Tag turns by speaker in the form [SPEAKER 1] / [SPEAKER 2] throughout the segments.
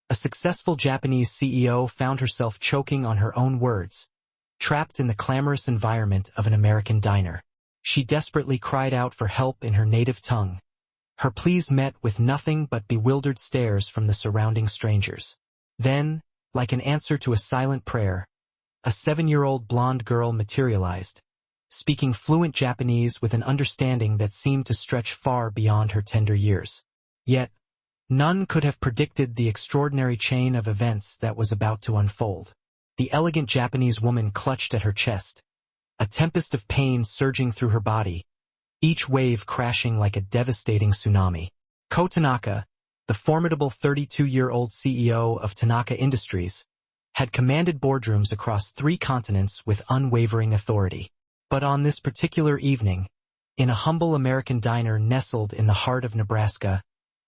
[SPEAKER 1] A successful Japanese CEO found herself choking on her own words, trapped in the clamorous environment of an American diner. She desperately cried out for help in her native tongue. Her pleas met with nothing but bewildered stares from the surrounding strangers. Then, like an answer to a silent prayer, a 7-year-old blonde girl materialized, speaking fluent Japanese with an understanding that seemed to stretch far beyond her tender years. Yet, none could have predicted the extraordinary chain of events that was about to unfold. The elegant Japanese woman clutched at her chest, a tempest of pain surging through her body, each wave crashing like a devastating tsunami. Ko Tanaka, the formidable 32-year-old CEO of Tanaka Industries, had commanded boardrooms across 3 continents with unwavering authority. But on this particular evening, in a humble American diner nestled in the heart of Nebraska,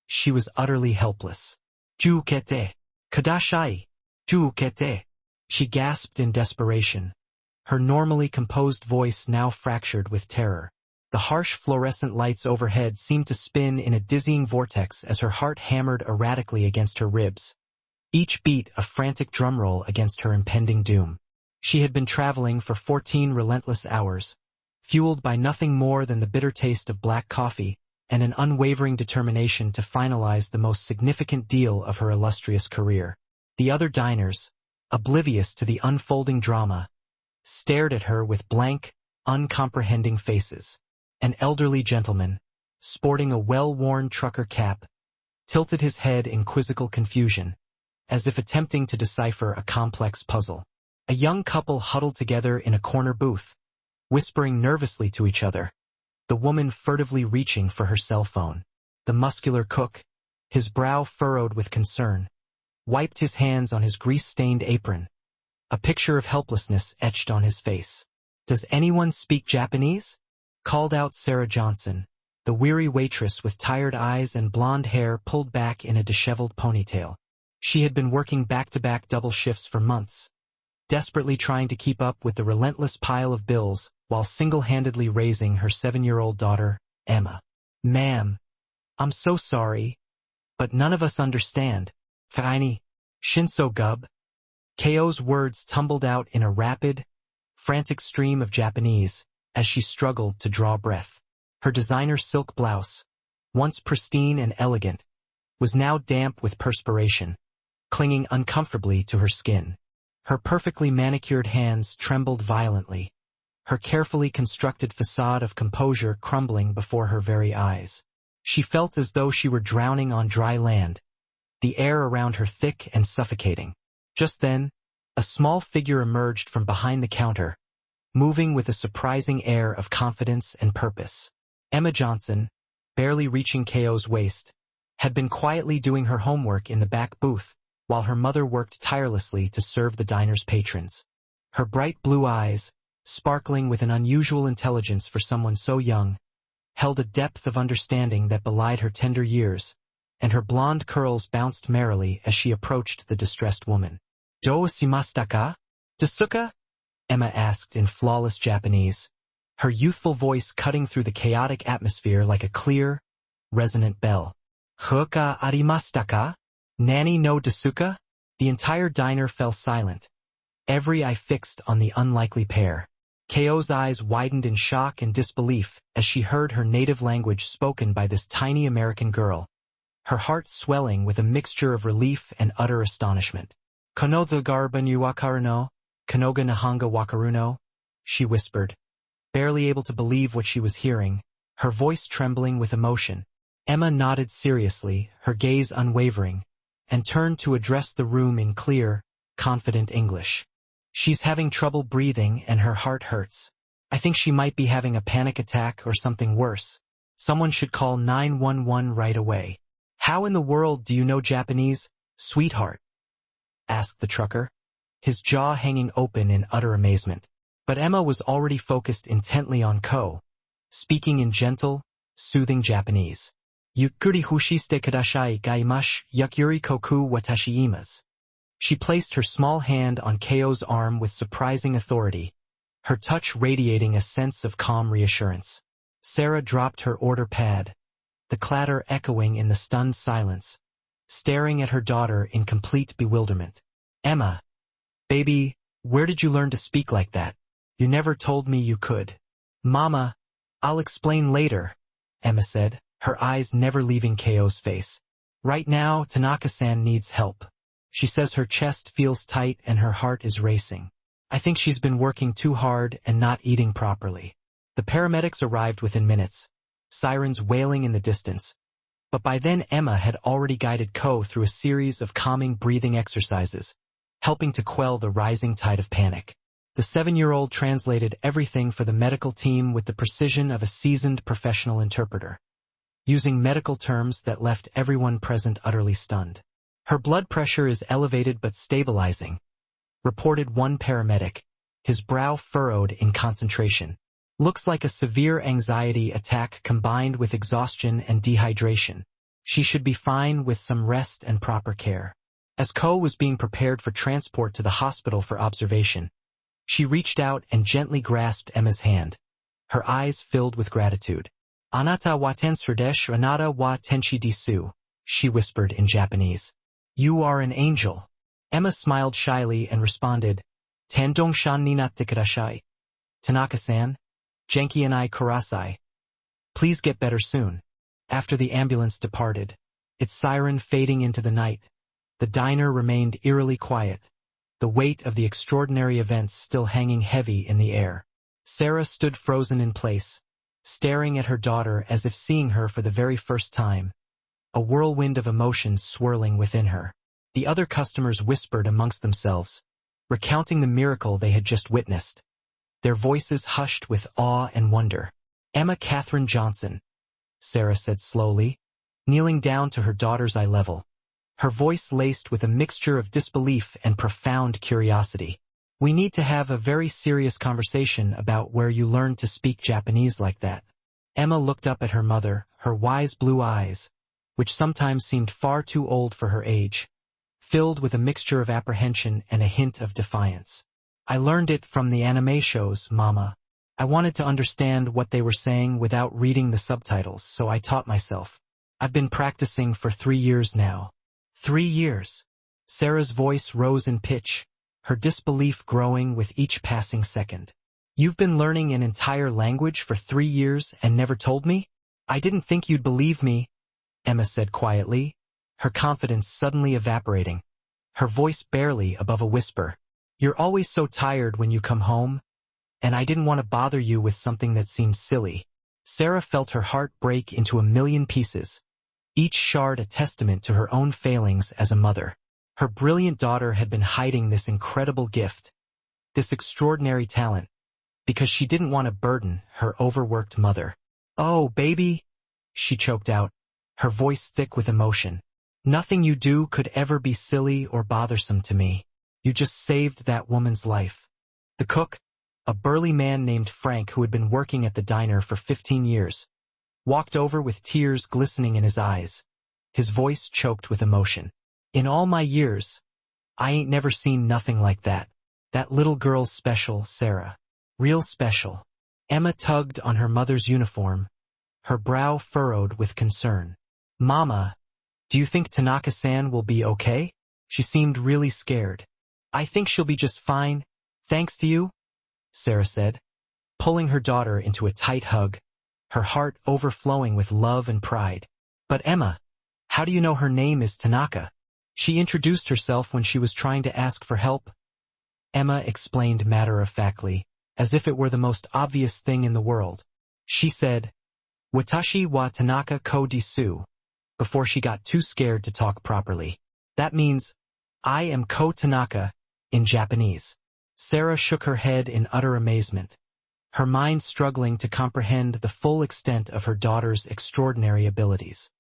[SPEAKER 1] she was utterly helpless. "Jukete! Kadashai! Jukete!" She gasped in desperation, her normally composed voice now fractured with terror. The harsh fluorescent lights overhead seemed to spin in a dizzying vortex as her heart hammered erratically against her ribs, each beat a frantic drumroll against her impending doom. She had been traveling for 14 relentless hours, fueled by nothing more than the bitter taste of black coffee and an unwavering determination to finalize the most significant deal of her illustrious career. The other diners, oblivious to the unfolding drama, stared at her with blank, uncomprehending faces. An elderly gentleman, sporting a well-worn trucker cap, tilted his head in quizzical confusion, as if attempting to decipher a complex puzzle. A young couple huddled together in a corner booth, whispering nervously to each other, the woman furtively reaching for her cell phone. The muscular cook, his brow furrowed with concern, wiped his hands on his grease-stained apron, a picture of helplessness etched on his face. "Does anyone speak Japanese?" called out Sarah Johnson, the weary waitress with tired eyes and blonde hair pulled back in a disheveled ponytail. She had been working back-to-back double shifts for months, desperately trying to keep up with the relentless pile of bills while single-handedly raising her 7-year-old daughter, Emma. "Ma'am, I'm so sorry, but none of us understand. Kaini, Shinso Gub." Ko's words tumbled out in a rapid, frantic stream of Japanese as she struggled to draw breath. Her designer silk blouse, once pristine and elegant, was now damp with perspiration, clinging uncomfortably to her skin. Her perfectly manicured hands trembled violently, her carefully constructed facade of composure crumbling before her very eyes. She felt as though she were drowning on dry land, the air around her thick and suffocating. Just then, a small figure emerged from behind the counter, moving with a surprising air of confidence and purpose. Emma Johnson, barely reaching Ko's waist, had been quietly doing her homework in the back booth, while her mother worked tirelessly to serve the diner's patrons. Her bright blue eyes, sparkling with an unusual intelligence for someone so young, held a depth of understanding that belied her tender years, and her blonde curls bounced merrily as she approached the distressed woman. "Do shimashita ka? Desuka?" Emma asked in flawless Japanese, her youthful voice cutting through the chaotic atmosphere like a clear, resonant bell. "Huka arimashita ka? Nani no desuka?" The entire diner fell silent, every eye fixed on the unlikely pair. Ko's eyes widened in shock and disbelief as she heard her native language spoken by this tiny American girl, her heart swelling with a mixture of relief and utter astonishment. "Kono the garba ni wakaru no? Kanoga Nihonga Wakaruno," she whispered, barely able to believe what she was hearing, her voice trembling with emotion. Emma nodded seriously, her gaze unwavering, and turned to address the room in clear, confident English. "She's having trouble breathing and her heart hurts. I think she might be having a panic attack or something worse. Someone should call 911 right away." "How in the world do you know Japanese, sweetheart?" asked the trucker, his jaw hanging open in utter amazement. But Emma was already focused intently on Ko, speaking in gentle, soothing Japanese. "Yukkuri hushiste kudashai gaimash yakyuri koku watashi imasu." She placed her small hand on Ko's arm with surprising authority, her touch radiating a sense of calm reassurance. Sarah dropped her order pad, the clatter echoing in the stunned silence, staring at her daughter in complete bewilderment. "Emma, baby, where did you learn to speak like that? You never told me you could." "Mama, I'll explain later," Emma said, her eyes never leaving Ko's face. "Right now, Tanaka-san needs help. She says her chest feels tight and her heart is racing. I think she's been working too hard and not eating properly." The paramedics arrived within minutes, sirens wailing in the distance. But by then Emma had already guided Ko through a series of calming breathing exercises, helping to quell the rising tide of panic. The 7-year-old translated everything for the medical team with the precision of a seasoned professional interpreter, using medical terms that left everyone present utterly stunned. "Her blood pressure is elevated but stabilizing," reported one paramedic, his brow furrowed in concentration. "Looks like a severe anxiety attack combined with exhaustion and dehydration. She should be fine with some rest and proper care." As Ko was being prepared for transport to the hospital for observation, she reached out and gently grasped Emma's hand. Her eyes filled with gratitude. "Anata wa tensridesh anata wa tenshi disu," she whispered in Japanese. "You are an angel." Emma smiled shyly and responded, "Tandong-shan ni natte kudashai. Tanaka-san, Genki and I kurasai. Please get better soon." After the ambulance departed, its siren fading into the night, the diner remained eerily quiet, the weight of the extraordinary events still hanging heavy in the air. Sarah stood frozen in place, staring at her daughter as if seeing her for the very first time, a whirlwind of emotions swirling within her. The other customers whispered amongst themselves, recounting the miracle they had just witnessed, their voices hushed with awe and wonder. "Emma Catherine Johnson," Sarah said slowly, kneeling down to her daughter's eye level, her voice laced with a mixture of disbelief and profound curiosity. "We need to have a very serious conversation about where you learned to speak Japanese like that." Emma looked up at her mother, her wise blue eyes, which sometimes seemed far too old for her age, filled with a mixture of apprehension and a hint of defiance. "I learned it from the anime shows, Mama. I wanted to understand what they were saying without reading the subtitles, so I taught myself. I've been practicing for 3 years now." 3 years. Sarah's voice rose in pitch, her disbelief growing with each passing second. "You've been learning an entire language for 3 years and never told me? I didn't think you'd believe me," Emma said quietly, her confidence suddenly evaporating, her voice barely above a whisper. "You're always so tired when you come home, and I didn't want to bother you with something that seemed silly." Sarah felt her heart break into a million pieces, each shard a testament to her own failings as a mother. Her brilliant daughter had been hiding this incredible gift, this extraordinary talent, because she didn't want to burden her overworked mother. "Oh, baby," she choked out, her voice thick with emotion. "Nothing you do could ever be silly or bothersome to me. You just saved that woman's life." The cook, a burly man named Frank who had been working at the diner for 15 years, walked over with tears glistening in his eyes, his voice choked with emotion. "In all my years, I ain't never seen nothing like that. That little girl's special, Sarah. Real special." Emma tugged on her mother's uniform, her brow furrowed with concern. "Mama, do you think Tanaka-san will be okay?" She seemed really scared. "I think she'll be just fine, thanks to you," Sarah said, pulling her daughter into a tight hug, her heart overflowing with love and pride. "But Emma, how do you know her name is Tanaka? She introduced herself when she was trying to ask for help." Emma explained matter-of-factly, as if it were the most obvious thing in the world. She said, "Watashi wa Tanaka ko desu," before she got too scared to talk properly. That means, "I am Ko Tanaka," in Japanese. Sarah shook her head in utter amazement, her mind struggling to comprehend the full extent of her daughter's extraordinary abilities.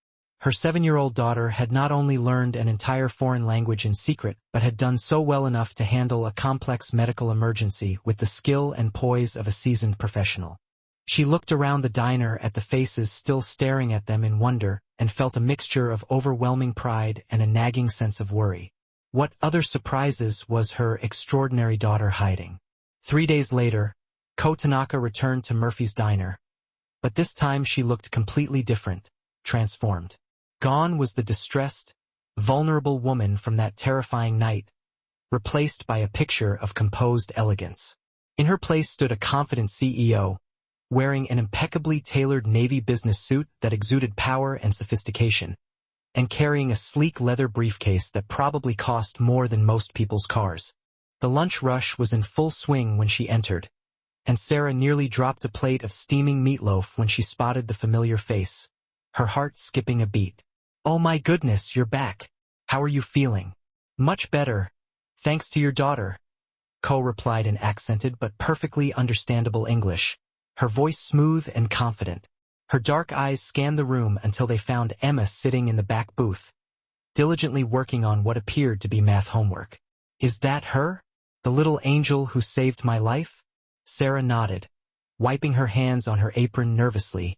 [SPEAKER 1] Her 7-year-old daughter had not only learned an entire foreign language in secret, but had done so well enough to handle a complex medical emergency with the skill and poise of a seasoned professional. She looked around the diner at the faces still staring at them in wonder and felt a mixture of overwhelming pride and a nagging sense of worry. What other surprises was her extraordinary daughter hiding? 3 days later, Ko Tanaka returned to Murphy's diner, but this time she looked completely different, transformed. Gone was the distressed, vulnerable woman from that terrifying night, replaced by a picture of composed elegance. In her place stood a confident CEO, wearing an impeccably tailored navy business suit that exuded power and sophistication, and carrying a sleek leather briefcase that probably cost more than most people's cars. The lunch rush was in full swing when she entered, and Sarah nearly dropped a plate of steaming meatloaf when she spotted the familiar face, her heart skipping a beat. "Oh my goodness, you're back. How are you feeling?" "Much better, thanks to your daughter," Ko replied in accented but perfectly understandable English, her voice smooth and confident. Her dark eyes scanned the room until they found Emma sitting in the back booth, diligently working on what appeared to be math homework. "Is that her? The little angel who saved my life?" Sarah nodded, wiping her hands on her apron nervously,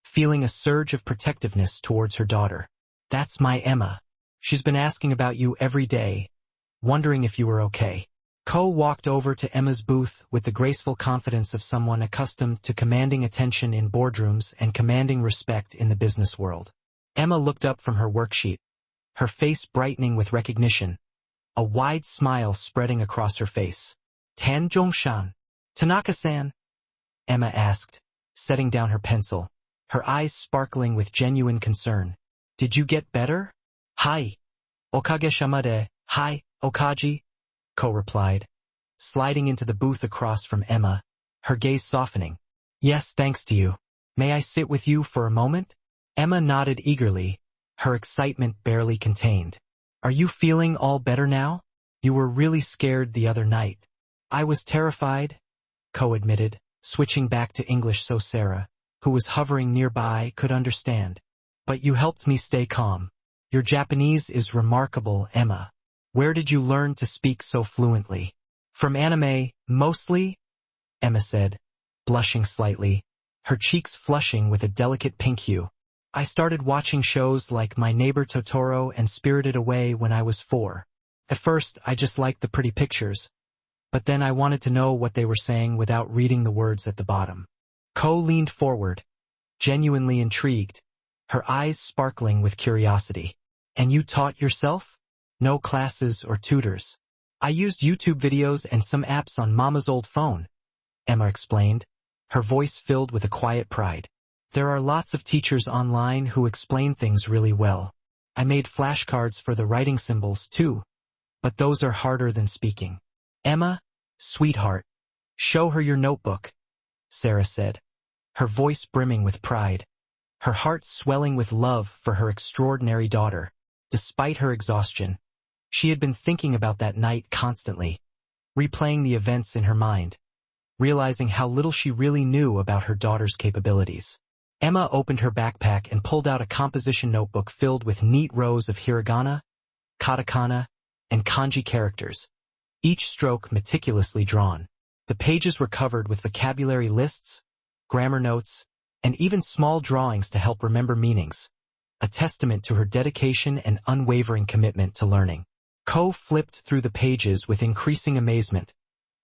[SPEAKER 1] feeling a surge of protectiveness towards her daughter. "That's my Emma. She's been asking about you every day, wondering if you were okay." Ko walked over to Emma's booth with the graceful confidence of someone accustomed to commanding attention in boardrooms and commanding respect in the business world. Emma looked up from her worksheet, her face brightening with recognition, a wide smile spreading across her face. "Tan Zhongshan, Tanaka-san?" Emma asked, setting down her pencil, her eyes sparkling with genuine concern. "Did you get better?" "Hi. Okageshamade. Hi, Okaji," Ko replied, sliding into the booth across from Emma, her gaze softening. "Yes, thanks to you. May I sit with you for a moment?" Emma nodded eagerly, her excitement barely contained. "Are you feeling all better now? You were really scared the other night." "I was terrified," Ko admitted, switching back to English so Sarah, who was hovering nearby, could understand. "But you helped me stay calm. Your Japanese is remarkable, Emma. Where did you learn to speak so fluently?" "From anime, mostly," Emma said, blushing slightly, her cheeks flushing with a delicate pink hue. "I started watching shows like My Neighbor Totoro and Spirited Away when I was 4. At first, I just liked the pretty pictures, but then I wanted to know what they were saying without reading the words at the bottom." Ko leaned forward, genuinely intrigued, her eyes sparkling with curiosity. "And you taught yourself? No classes or tutors?" "I used YouTube videos and some apps on Mama's old phone," Emma explained, her voice filled with a quiet pride. "There are lots of teachers online who explain things really well. I made flashcards for the writing symbols too, but those are harder than speaking." "Emma, sweetheart, show her your notebook," Sarah said, her voice brimming with pride, her heart swelling with love for her extraordinary daughter. Despite her exhaustion, she had been thinking about that night constantly, replaying the events in her mind, realizing how little she really knew about her daughter's capabilities. Emma opened her backpack and pulled out a composition notebook filled with neat rows of hiragana, katakana, and kanji characters, each stroke meticulously drawn. The pages were covered with vocabulary lists, grammar notes, and even small drawings to help remember meanings, a testament to her dedication and unwavering commitment to learning. Ko flipped through the pages with increasing amazement,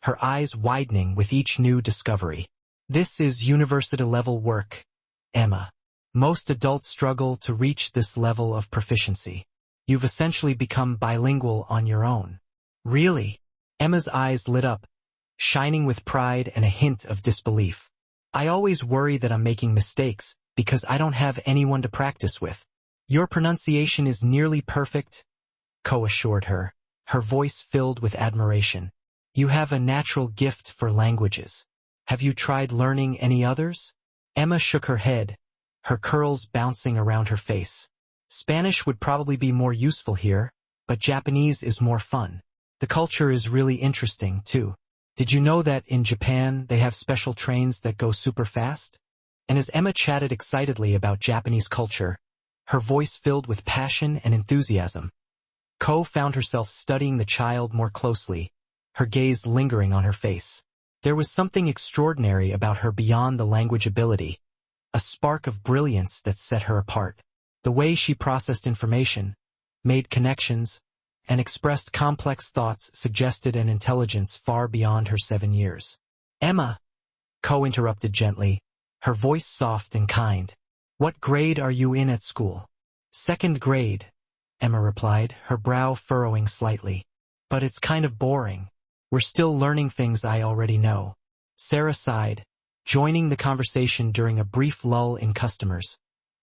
[SPEAKER 1] her eyes widening with each new discovery. "This is university-level work, Emma. Most adults struggle to reach this level of proficiency. You've essentially become bilingual on your own." "Really?" Emma's eyes lit up, shining with pride and a hint of disbelief. "I always worry that I'm making mistakes because I don't have anyone to practice with." "Your pronunciation is nearly perfect," Ko assured her, her voice filled with admiration. "You have a natural gift for languages. Have you tried learning any others?" Emma shook her head, her curls bouncing around her face. "Spanish would probably be more useful here, but Japanese is more fun. The culture is really interesting, too. Did you know that in Japan they have special trains that go super fast?" And as Emma chatted excitedly about Japanese culture, her voice filled with passion and enthusiasm, Ko found herself studying the child more closely, her gaze lingering on her face. There was something extraordinary about her beyond the language ability, a spark of brilliance that set her apart. The way she processed information, made connections, and expressed complex thoughts suggested an intelligence far beyond her 7 years. "Emma," Ko interrupted gently, her voice soft and kind. "What grade are you in at school?" "Second grade," Emma replied, her brow furrowing slightly. But it's kind of boring. We're still learning things I already know. Sarah sighed, joining the conversation during a brief lull in customers,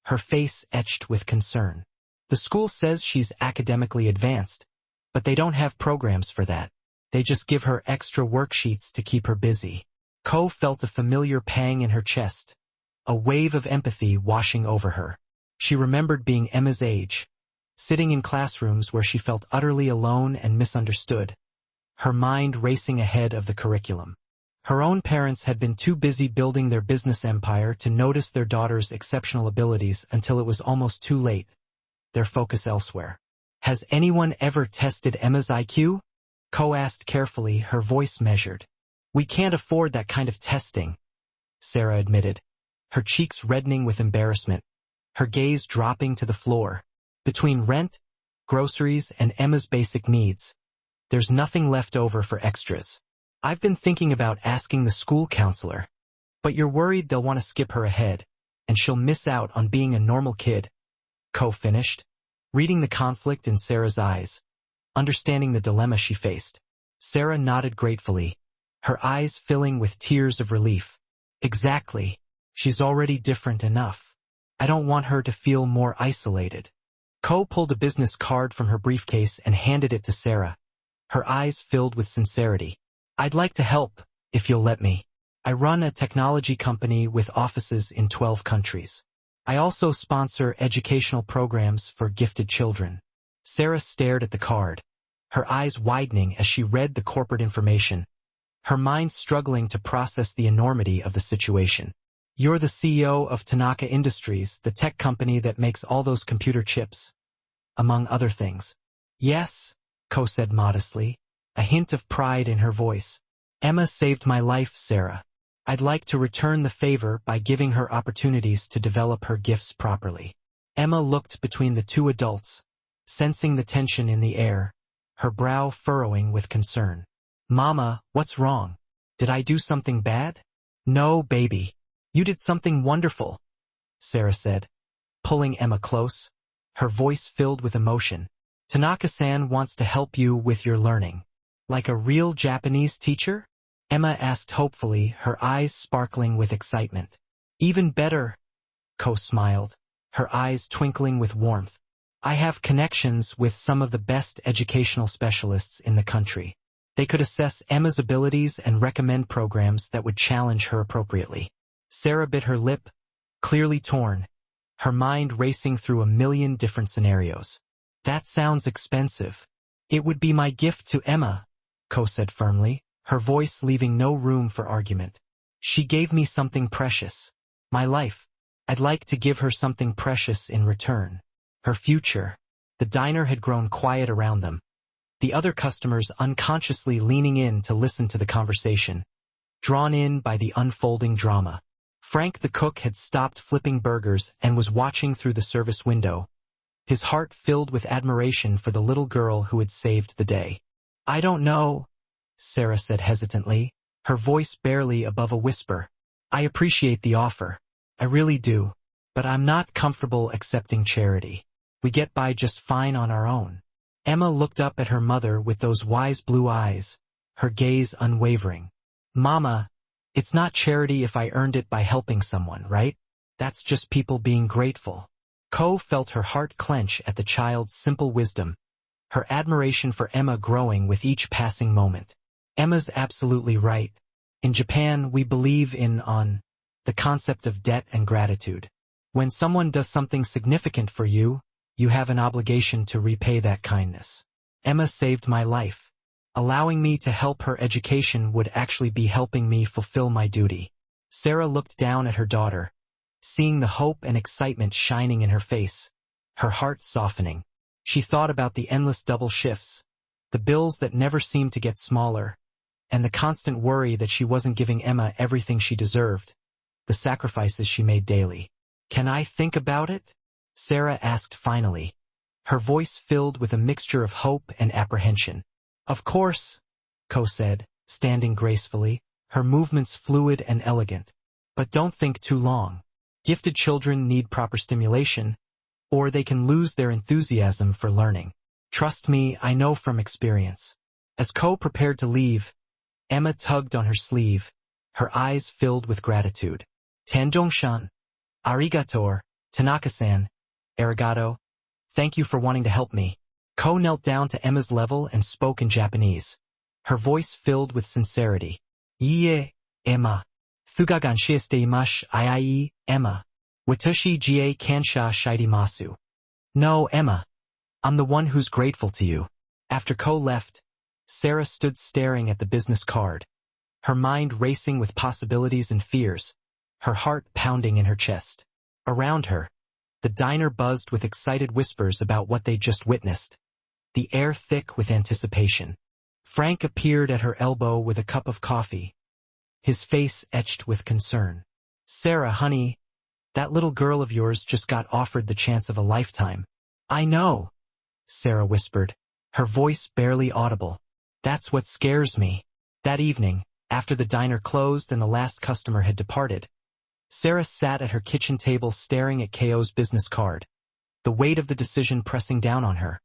[SPEAKER 1] her face etched with concern. The school says she's academically advanced, but they don't have programs for that. They just give her extra worksheets to keep her busy. Ko felt a familiar pang in her chest, a wave of empathy washing over her. She remembered being Emma's age, sitting in classrooms where she felt utterly alone and misunderstood, her mind racing ahead of the curriculum. Her own parents had been too busy building their business empire to notice their daughter's exceptional abilities until it was almost too late, their focus elsewhere. Has anyone ever tested Emma's IQ? Ko asked carefully, her voice measured. We can't afford that kind of testing, Sarah admitted, her cheeks reddening with embarrassment, her gaze dropping to the floor. Between rent, groceries, and Emma's basic needs, there's nothing left over for extras. I've been thinking about asking the school counselor, but you're worried they'll want to skip her ahead, and she'll miss out on being a normal kid. Ko finished, reading the conflict in Sarah's eyes, understanding the dilemma she faced. Sarah nodded gratefully, her eyes filling with tears of relief. Exactly. She's already different enough. I don't want her to feel more isolated. Ko pulled a business card from her briefcase and handed it to Sarah, her eyes filled with sincerity. I'd like to help, if you'll let me. I run a technology company with offices in 12 countries. I also sponsor educational programs for gifted children. Sarah stared at the card, her eyes widening as she read the corporate information, her mind struggling to process the enormity of the situation. You're the CEO of Tanaka Industries, the tech company that makes all those computer chips, among other things. Yes, Ko said modestly, a hint of pride in her voice. Emma saved my life, Sarah. I'd like to return the favor by giving her opportunities to develop her gifts properly. Emma looked between the two adults, sensing the tension in the air, her brow furrowing with concern. Mama, what's wrong? Did I do something bad? No, baby. You did something wonderful, Sarah said, pulling Emma close, her voice filled with emotion. Tanaka-san wants to help you with your learning. Like a real Japanese teacher? Emma asked hopefully, her eyes sparkling with excitement. Even better, Ko smiled, her eyes twinkling with warmth. I have connections with some of the best educational specialists in the country. They could assess Emma's abilities and recommend programs that would challenge her appropriately. Sarah bit her lip, clearly torn, her mind racing through a million different scenarios. That sounds expensive. It would be my gift to Emma, Ko said firmly, her voice leaving no room for argument. She gave me something precious. My life. I'd like to give her something precious in return. Her future. The diner had grown quiet around them, the other customers unconsciously leaning in to listen to the conversation, drawn in by the unfolding drama. Frank the cook had stopped flipping burgers and was watching through the service window, his heart filled with admiration for the little girl who had saved the day. I don't know, Sarah said hesitantly, her voice barely above a whisper. I appreciate the offer. I really do. But I'm not comfortable accepting charity. We get by just fine on our own. Emma looked up at her mother with those wise blue eyes, her gaze unwavering. Mama, it's not charity if I earned it by helping someone, right? That's just people being grateful. Ko felt her heart clench at the child's simple wisdom, her admiration for Emma growing with each passing moment. Emma's absolutely right. In Japan, we believe in the concept of debt and gratitude. When someone does something significant for you, you have an obligation to repay that kindness. Emma saved my life. Allowing me to help her education would actually be helping me fulfill my duty. Sarah looked down at her daughter, seeing the hope and excitement shining in her face, her heart softening. She thought about the endless double shifts, the bills that never seemed to get smaller, and the constant worry that she wasn't giving Emma everything she deserved, the sacrifices she made daily. Can I think about it? Sarah asked finally, her voice filled with a mixture of hope and apprehension. Of course, Ko said, standing gracefully, her movements fluid and elegant. But don't think too long. Gifted children need proper stimulation, or they can lose their enthusiasm for learning. Trust me, I know from experience. As Ko prepared to leave, Emma tugged on her sleeve, her eyes filled with gratitude. Tandong-shan, arigator, Tanaka-san, arigato. Thank you for wanting to help me. Ko knelt down to Emma's level and spoke in Japanese, her voice filled with sincerity. Iie, Emma. Fuga ganshiiste imash ii, Emma. Watashi jie kansha shidimasu. No, Emma. I'm the one who's grateful to you. After Ko left, Sarah stood staring at the business card, her mind racing with possibilities and fears, her heart pounding in her chest. Around her, the diner buzzed with excited whispers about what they'd just witnessed, the air thick with anticipation. Frank appeared at her elbow with a cup of coffee, his face etched with concern. Sarah, honey, that little girl of yours just got offered the chance of a lifetime. I know, Sarah whispered, her voice barely audible. That's what scares me. That evening, after the diner closed and the last customer had departed, Sarah sat at her kitchen table staring at Ko's business card, the weight of the decision pressing down on her.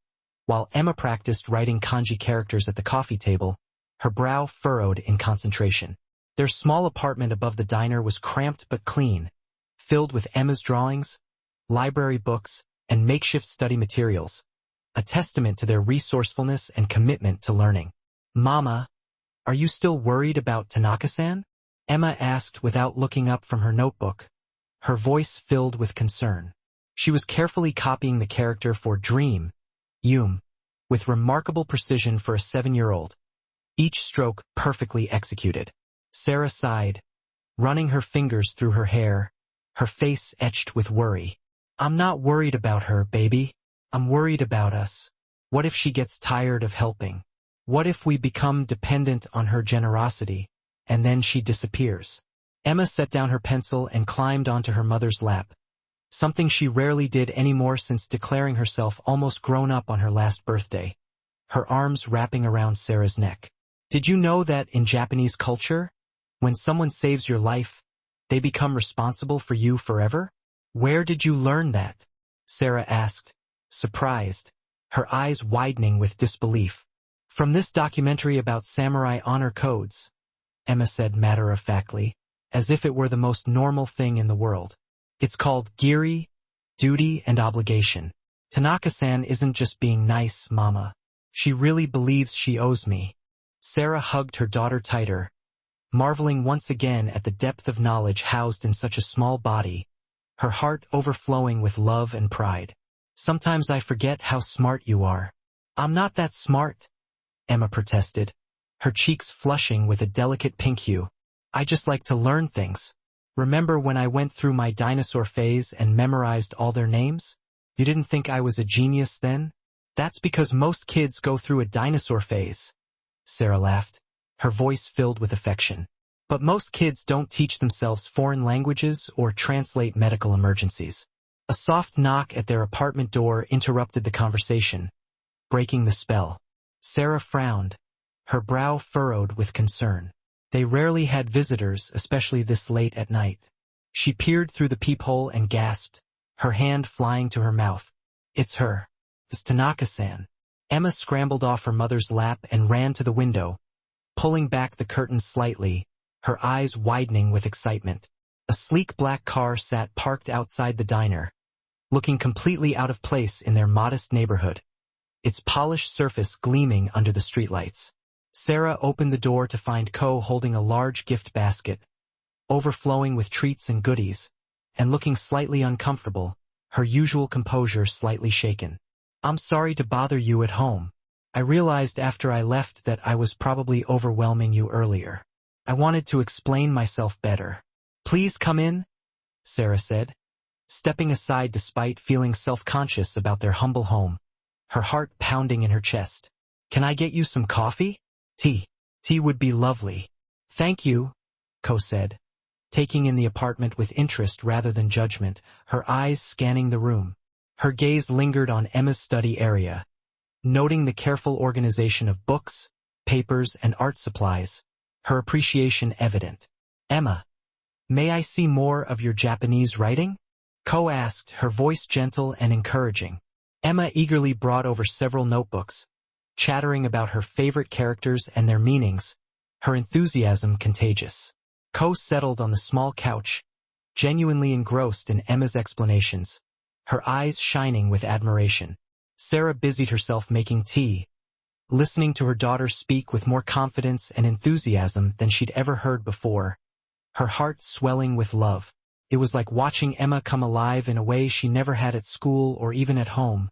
[SPEAKER 1] While Emma practiced writing kanji characters at the coffee table, her brow furrowed in concentration. Their small apartment above the diner was cramped but clean, filled with Emma's drawings, library books, and makeshift study materials, a testament to their resourcefulness and commitment to learning. Mama, are you still worried about Tanaka-san? Emma asked without looking up from her notebook, her voice filled with concern. She was carefully copying the character for Dream, Yum, with remarkable precision for a 7-year-old, each stroke perfectly executed. Sarah sighed, running her fingers through her hair, her face etched with worry. I'm not worried about her, baby. I'm worried about us. What if she gets tired of helping? What if we become dependent on her generosity, and then she disappears? Emma set down her pencil and climbed onto her mother's lap, something she rarely did anymore since declaring herself almost grown up on her last birthday, her arms wrapping around Sarah's neck. Did you know that in Japanese culture, when someone saves your life, they become responsible for you forever? Where did you learn that? Sarah asked, surprised, her eyes widening with disbelief. From this documentary about samurai honor codes, Emma said matter-of-factly, as if it were the most normal thing in the world. It's called Giri, duty and obligation. Tanaka-san isn't just being nice, Mama. She really believes she owes me. Sarah hugged her daughter tighter, marveling once again at the depth of knowledge housed in such a small body, her heart overflowing with love and pride. Sometimes I forget how smart you are. I'm not that smart, Emma protested, her cheeks flushing with a delicate pink hue. I just like to learn things. Remember when I went through my dinosaur phase and memorized all their names? You didn't think I was a genius then? That's because most kids go through a dinosaur phase. Sarah laughed, her voice filled with affection. But most kids don't teach themselves foreign languages or translate medical emergencies. A soft knock at their apartment door interrupted the conversation, breaking the spell. Sarah frowned, her brow furrowed with concern. They rarely had visitors, especially this late at night. She peered through the peephole and gasped, her hand flying to her mouth. It's her. It's Tanaka-san. Emma scrambled off her mother's lap and ran to the window, pulling back the curtains slightly, her eyes widening with excitement. A sleek black car sat parked outside the diner, looking completely out of place in their modest neighborhood, its polished surface gleaming under the streetlights. Sarah opened the door to find Ko holding a large gift basket, overflowing with treats and goodies, and looking slightly uncomfortable, her usual composure slightly shaken. I'm sorry to bother you at home. I realized after I left that I was probably overwhelming you earlier. I wanted to explain myself better. Please come in, Sarah said, stepping aside despite feeling self-conscious about their humble home, her heart pounding in her chest. Can I get you some coffee? Tea. Tea would be lovely. Thank you, Ko said, taking in the apartment with interest rather than judgment, her eyes scanning the room. Her gaze lingered on Emma's study area, noting the careful organization of books, papers, and art supplies, her appreciation evident. Emma, may I see more of your Japanese writing? Ko asked, her voice gentle and encouraging. Emma eagerly brought over several notebooks, chattering about her favorite characters and their meanings, her enthusiasm contagious. Ko settled on the small couch, genuinely engrossed in Emma's explanations, her eyes shining with admiration. Sarah busied herself making tea, listening to her daughter speak with more confidence and enthusiasm than she'd ever heard before, her heart swelling with love. It was like watching Emma come alive in a way she never had at school or even at home,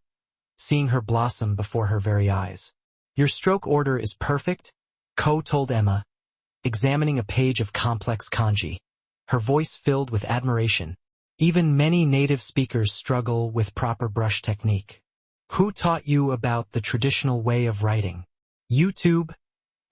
[SPEAKER 1] seeing her blossom before her very eyes. "Your stroke order is perfect," Ko told Emma, examining a page of complex kanji, her voice filled with admiration. "Even many native speakers struggle with proper brush technique. Who taught you about the traditional way of writing?" "YouTube,"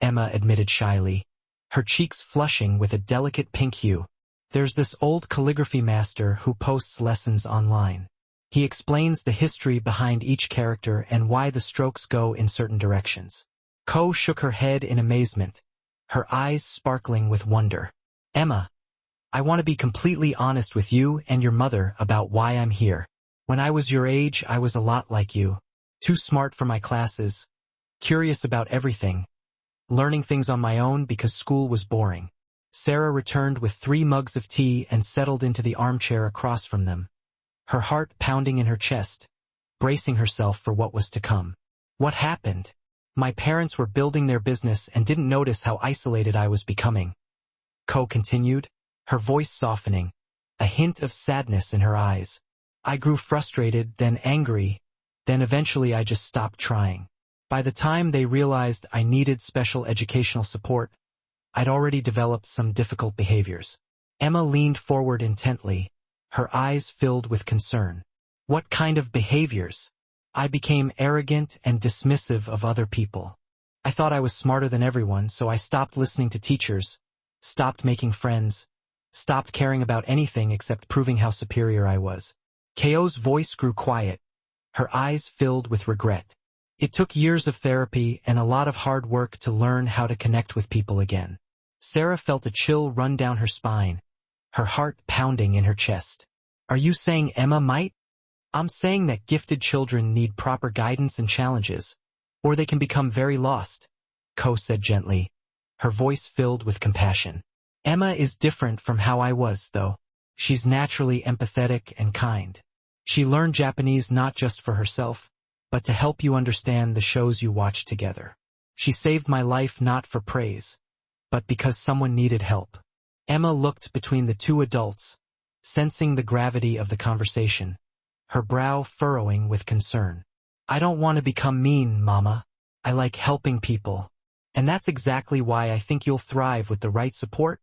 [SPEAKER 1] Emma admitted shyly, her cheeks flushing with a delicate pink hue. "There's this old calligraphy master who posts lessons online. He explains the history behind each character and why the strokes go in certain directions." Ko shook her head in amazement, her eyes sparkling with wonder. "Emma, I want to be completely honest with you and your mother about why I'm here. When I was your age, I was a lot like you. Too smart for my classes, curious about everything, learning things on my own because school was boring." Sarah returned with 3 mugs of tea and settled into the armchair across from them, her heart pounding in her chest, bracing herself for what was to come. "What happened? My parents were building their business and didn't notice how isolated I was becoming," Ko continued, her voice softening, a hint of sadness in her eyes. "I grew frustrated, then angry, then eventually I just stopped trying. By the time they realized I needed special educational support, I'd already developed some difficult behaviors." Emma leaned forward intently, her eyes filled with concern. "What kind of behaviors?" "I became arrogant and dismissive of other people. I thought I was smarter than everyone, so I stopped listening to teachers, stopped making friends, stopped caring about anything except proving how superior I was." Ko's voice grew quiet, her eyes filled with regret. "It took years of therapy and a lot of hard work to learn how to connect with people again." Sarah felt a chill run down her spine, her heart pounding in her chest. "Are you saying Emma might?" "I'm saying that gifted children need proper guidance and challenges, or they can become very lost," Ko said gently, her voice filled with compassion. "Emma is different from how I was, though. She's naturally empathetic and kind. She learned Japanese not just for herself, but to help you understand the shows you watch together. She saved my life not for praise, but because someone needed help." Emma looked between the 2 adults, sensing the gravity of the conversation, her brow furrowing with concern. "I don't want to become mean, Mama. I like helping people. And that's exactly why I think you'll thrive with the right support,"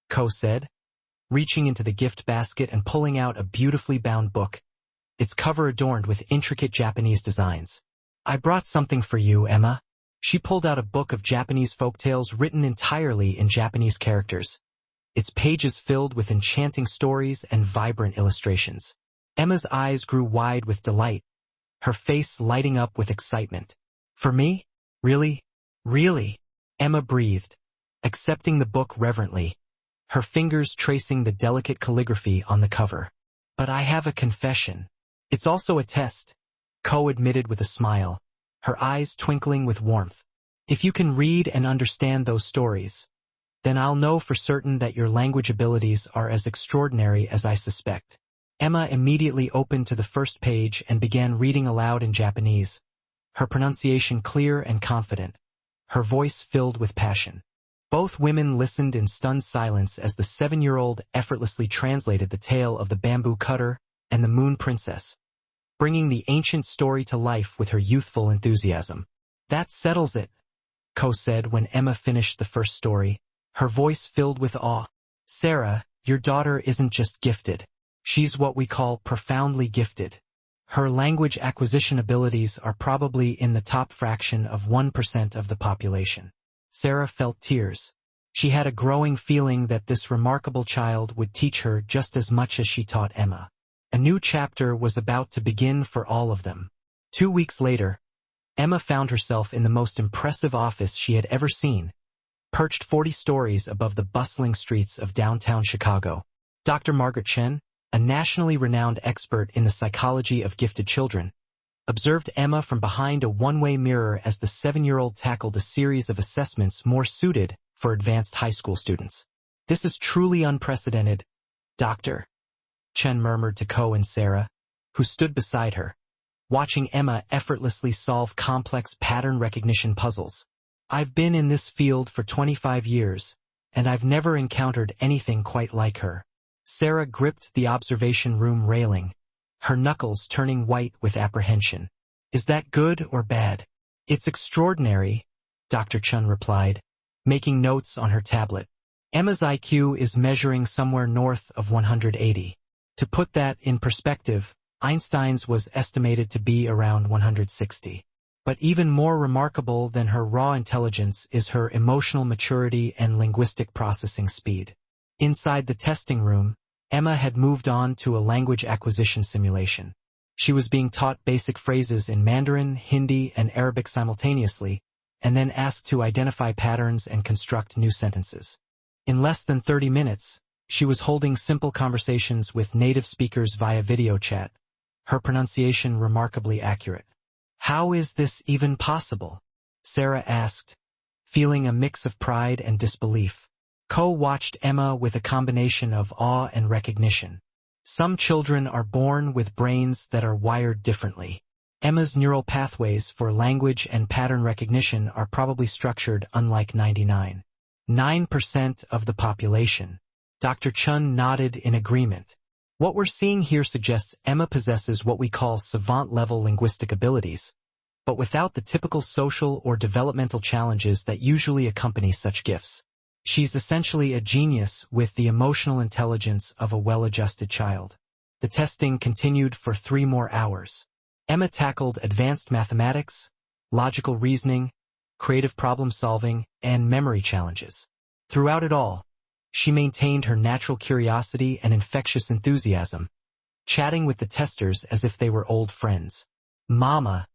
[SPEAKER 1] Ko said, reaching into the gift basket and pulling out a beautifully bound book, its cover adorned with intricate Japanese designs. "I brought something for you, Emma." She pulled out a book of Japanese folktales written entirely in Japanese characters, its pages filled with enchanting stories and vibrant illustrations. Emma's eyes grew wide with delight, her face lighting up with excitement. "For me? Really? Really?" Emma breathed, accepting the book reverently, her fingers tracing the delicate calligraphy on the cover. "But I have a confession. It's also a test," Ko admitted with a smile, her eyes twinkling with warmth. "If you can read and understand those stories, then I'll know for certain that your language abilities are as extraordinary as I suspect." Emma immediately opened to the first page and began reading aloud in Japanese, her pronunciation clear and confident, her voice filled with passion. Both women listened in stunned silence as the 7-year-old effortlessly translated the tale of the bamboo cutter and the moon princess, bringing the ancient story to life with her youthful enthusiasm. "That settles it," Ko said when Emma finished the first story, her voice filled with awe. "Sarah, your daughter isn't just gifted. She's what we call profoundly gifted. Her language acquisition abilities are probably in the top fraction of 1% of the population." Sarah felt tears. She had a growing feeling that this remarkable child would teach her just as much as she taught Emma. A new chapter was about to begin for all of them. 2 weeks later, Emma found herself in the most impressive office she had ever seen, perched 40 stories above the bustling streets of downtown Chicago. "Dr. Margaret Chen?" a nationally renowned expert in the psychology of gifted children, observed Emma from behind a one-way mirror as the 7-year-old tackled a series of assessments more suited for advanced high school students. "This is truly unprecedented, Doctor," Chen murmured to Ko and Sarah, who stood beside her, watching Emma effortlessly solve complex pattern recognition puzzles. "I've been in this field for 25 years, and I've never encountered anything quite like her." Sarah gripped the observation room railing, her knuckles turning white with apprehension. "Is that good or bad?" "It's extraordinary," Dr. Chun replied, making notes on her tablet. "Emma's IQ is measuring somewhere north of 180. To put that in perspective, Einstein's was estimated to be around 160. But even more remarkable than her raw intelligence is her emotional maturity and linguistic processing speed." Inside the testing room, Emma had moved on to a language acquisition simulation. She was being taught basic phrases in Mandarin, Hindi, and Arabic simultaneously, and then asked to identify patterns and construct new sentences. In less than 30 minutes, she was holding simple conversations with native speakers via video chat, her pronunciation remarkably accurate. "How is this even possible?" Sarah asked, feeling a mix of pride and disbelief. Ko watched Emma with a combination of awe and recognition. "Some children are born with brains that are wired differently. Emma's neural pathways for language and pattern recognition are probably structured unlike 99.9% of the population." Dr. Chun nodded in agreement. "What we're seeing here suggests Emma possesses what we call savant-level linguistic abilities, but without the typical social or developmental challenges that usually accompany such gifts. She's essentially a genius with the emotional intelligence of a well-adjusted child." The testing continued for 3 more hours. Emma tackled advanced mathematics, logical reasoning, creative problem-solving, and memory challenges. Throughout it all, she maintained her natural curiosity and infectious enthusiasm, chatting with the testers as if they were old friends. "Mama,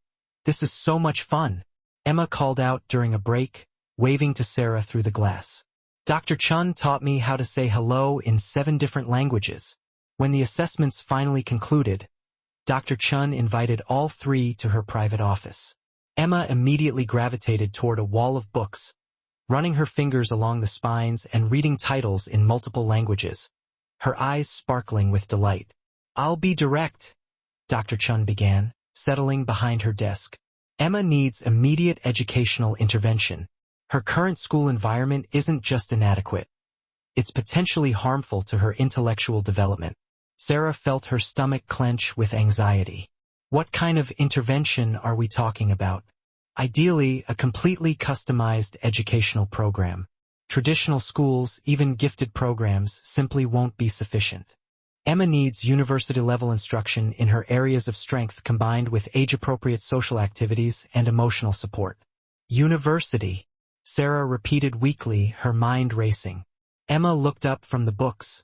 [SPEAKER 1] this is so much fun," Emma called out during a break, waving to Sarah through the glass. "Dr. Chun taught me how to say hello in 7 different languages." When the assessments finally concluded, Dr. Chun invited all 3 to her private office. Emma immediately gravitated toward a wall of books, running her fingers along the spines and reading titles in multiple languages, her eyes sparkling with delight. "I'll be direct," Dr. Chun began, settling behind her desk. "Emma needs immediate educational intervention. Her current school environment isn't just inadequate. It's potentially harmful to her intellectual development." Sarah felt her stomach clench with anxiety. "What kind of intervention are we talking about?" "Ideally, a completely customized educational program. Traditional schools, even gifted programs, simply won't be sufficient. Emma needs university-level instruction in her areas of strength combined with age-appropriate social activities and emotional support." "University," Sarah repeated weakly, her mind racing. Emma looked up from the books,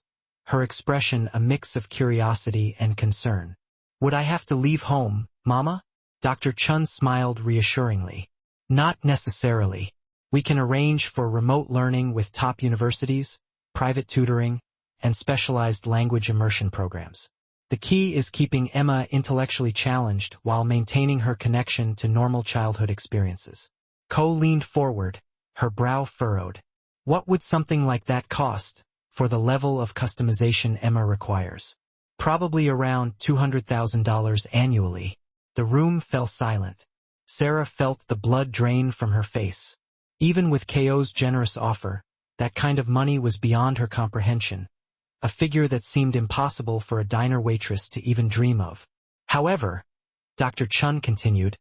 [SPEAKER 1] her expression a mix of curiosity and concern. "Would I have to leave home, Mama?" Dr. Chun smiled reassuringly. "Not necessarily. We can arrange for remote learning with top universities, private tutoring, and specialized language immersion programs. The key is keeping Emma intellectually challenged while maintaining her connection to normal childhood experiences." Ko leaned forward, her brow furrowed. "What would something like that cost, for the level of customization Emma requires?" "Probably around $200,000 annually." The room fell silent. Sarah felt the blood drain from her face. Even with Ko's generous offer, that kind of money was beyond her comprehension, a figure that seemed impossible for a diner waitress to even dream of. "However," Dr. Chun continued,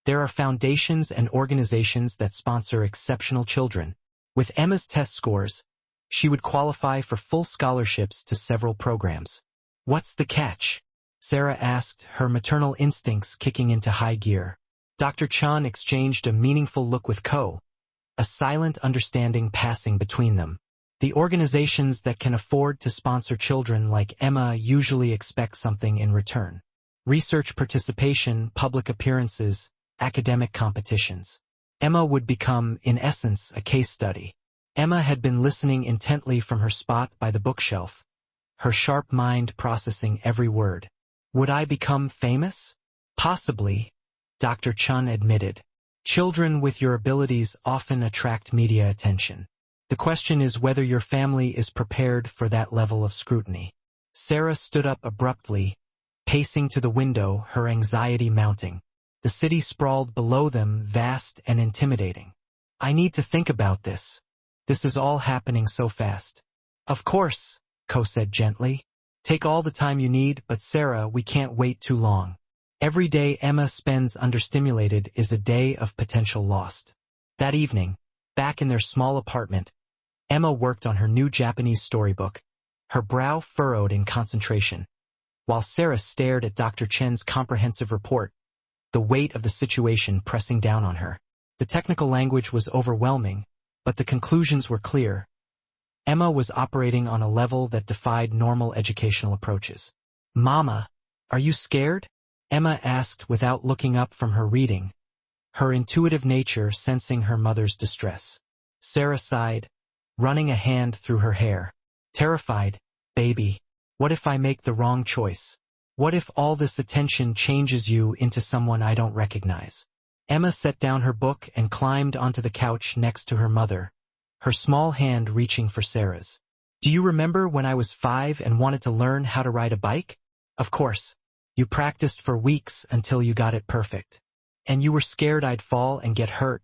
[SPEAKER 1] "there are foundations and organizations that sponsor exceptional children. With Emma's test scores, she would qualify for full scholarships to several programs." "What's the catch?" Sarah asked, her maternal instincts kicking into high gear. Dr. Chun exchanged a meaningful look with Ko, a silent understanding passing between them. "The organizations that can afford to sponsor children like Emma usually expect something in return. Research participation, public appearances, academic competitions. Emma would become, in essence, a case study." Emma had been listening intently from her spot by the bookshelf, her sharp mind processing every word. Would I become famous? Possibly, Dr. Chun admitted. Children with your abilities often attract media attention. The question is whether your family is prepared for that level of scrutiny. Sarah stood up abruptly, pacing to the window, her anxiety mounting. The city sprawled below them, vast and intimidating. I need to think about this. This is all happening so fast. Of course, Ko said gently. Take all the time you need, but Sarah, we can't wait too long. Every day Emma spends understimulated is a day of potential lost. That evening, back in their small apartment, Emma worked on her new Japanese storybook, her brow furrowed in concentration, while Sarah stared at Dr. Chen's comprehensive report, the weight of the situation pressing down on her. The technical language was overwhelming, but the conclusions were clear. Emma was operating on a level that defied normal educational approaches. Mama, are you scared? Emma asked without looking up from her reading, her intuitive nature sensing her mother's distress. Sarah sighed, running a hand through her hair. Terrified, baby. What if I make the wrong choice? What if all this attention changes you into someone I don't recognize? Emma set down her book and climbed onto the couch next to her mother, her small hand reaching for Sarah's. Do you remember when I was 5 and wanted to learn how to ride a bike? Of course. You practiced for weeks until you got it perfect. And you were scared I'd fall and get hurt.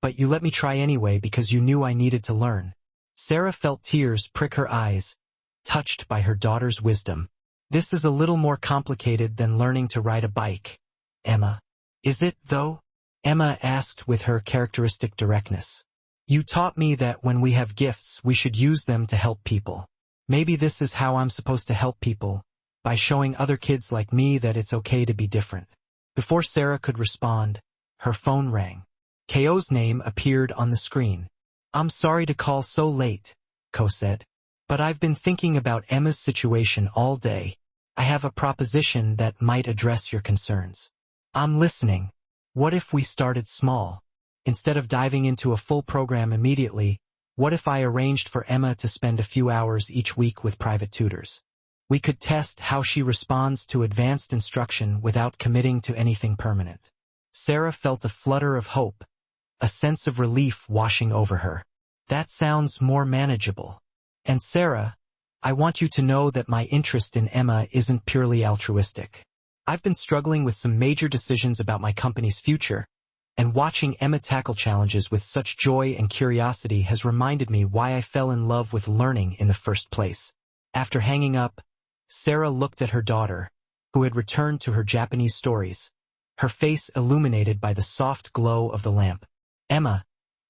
[SPEAKER 1] But you let me try anyway because you knew I needed to learn. Sarah felt tears prick her eyes, touched by her daughter's wisdom. This is a little more complicated than learning to ride a bike, Emma. Is it, though? Emma asked with her characteristic directness. You taught me that when we have gifts, we should use them to help people. Maybe this is how I'm supposed to help people, by showing other kids like me that it's okay to be different. Before Sarah could respond, her phone rang. Ko's name appeared on the screen. I'm sorry to call so late, Ko said. But I've been thinking about Emma's situation all day. I have a proposition that might address your concerns. I'm listening. What if we started small? Instead of diving into a full program immediately, what if I arranged for Emma to spend a few hours each week with private tutors? We could test how she responds to advanced instruction without committing to anything permanent. Sarah felt a flutter of hope, a sense of relief washing over her. That sounds more manageable. And Sarah, I want you to know that my interest in Emma isn't purely altruistic. I've been struggling with some major decisions about my company's future, and watching Emma tackle challenges with such joy and curiosity has reminded me why I fell in love with learning in the first place. After hanging up, Sarah looked at her daughter, who had returned to her Japanese stories, her face illuminated by the soft glow of the lamp. Emma,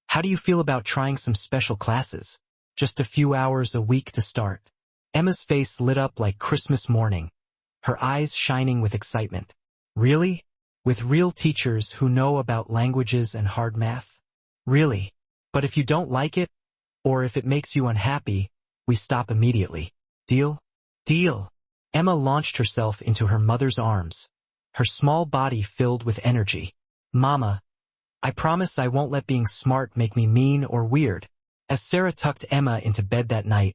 [SPEAKER 1] how do you feel about trying some special classes? Just a few hours a week to start. Emma's face lit up like Christmas morning, her eyes shining with excitement. Really? With real teachers who know about languages and hard math? Really? But if you don't like it, or if it makes you unhappy, we stop immediately. Deal? Deal. Emma launched herself into her mother's arms, her small body filled with energy. Mama, I promise I won't let being smart make me mean or weird. As Sarah tucked Emma into bed that night,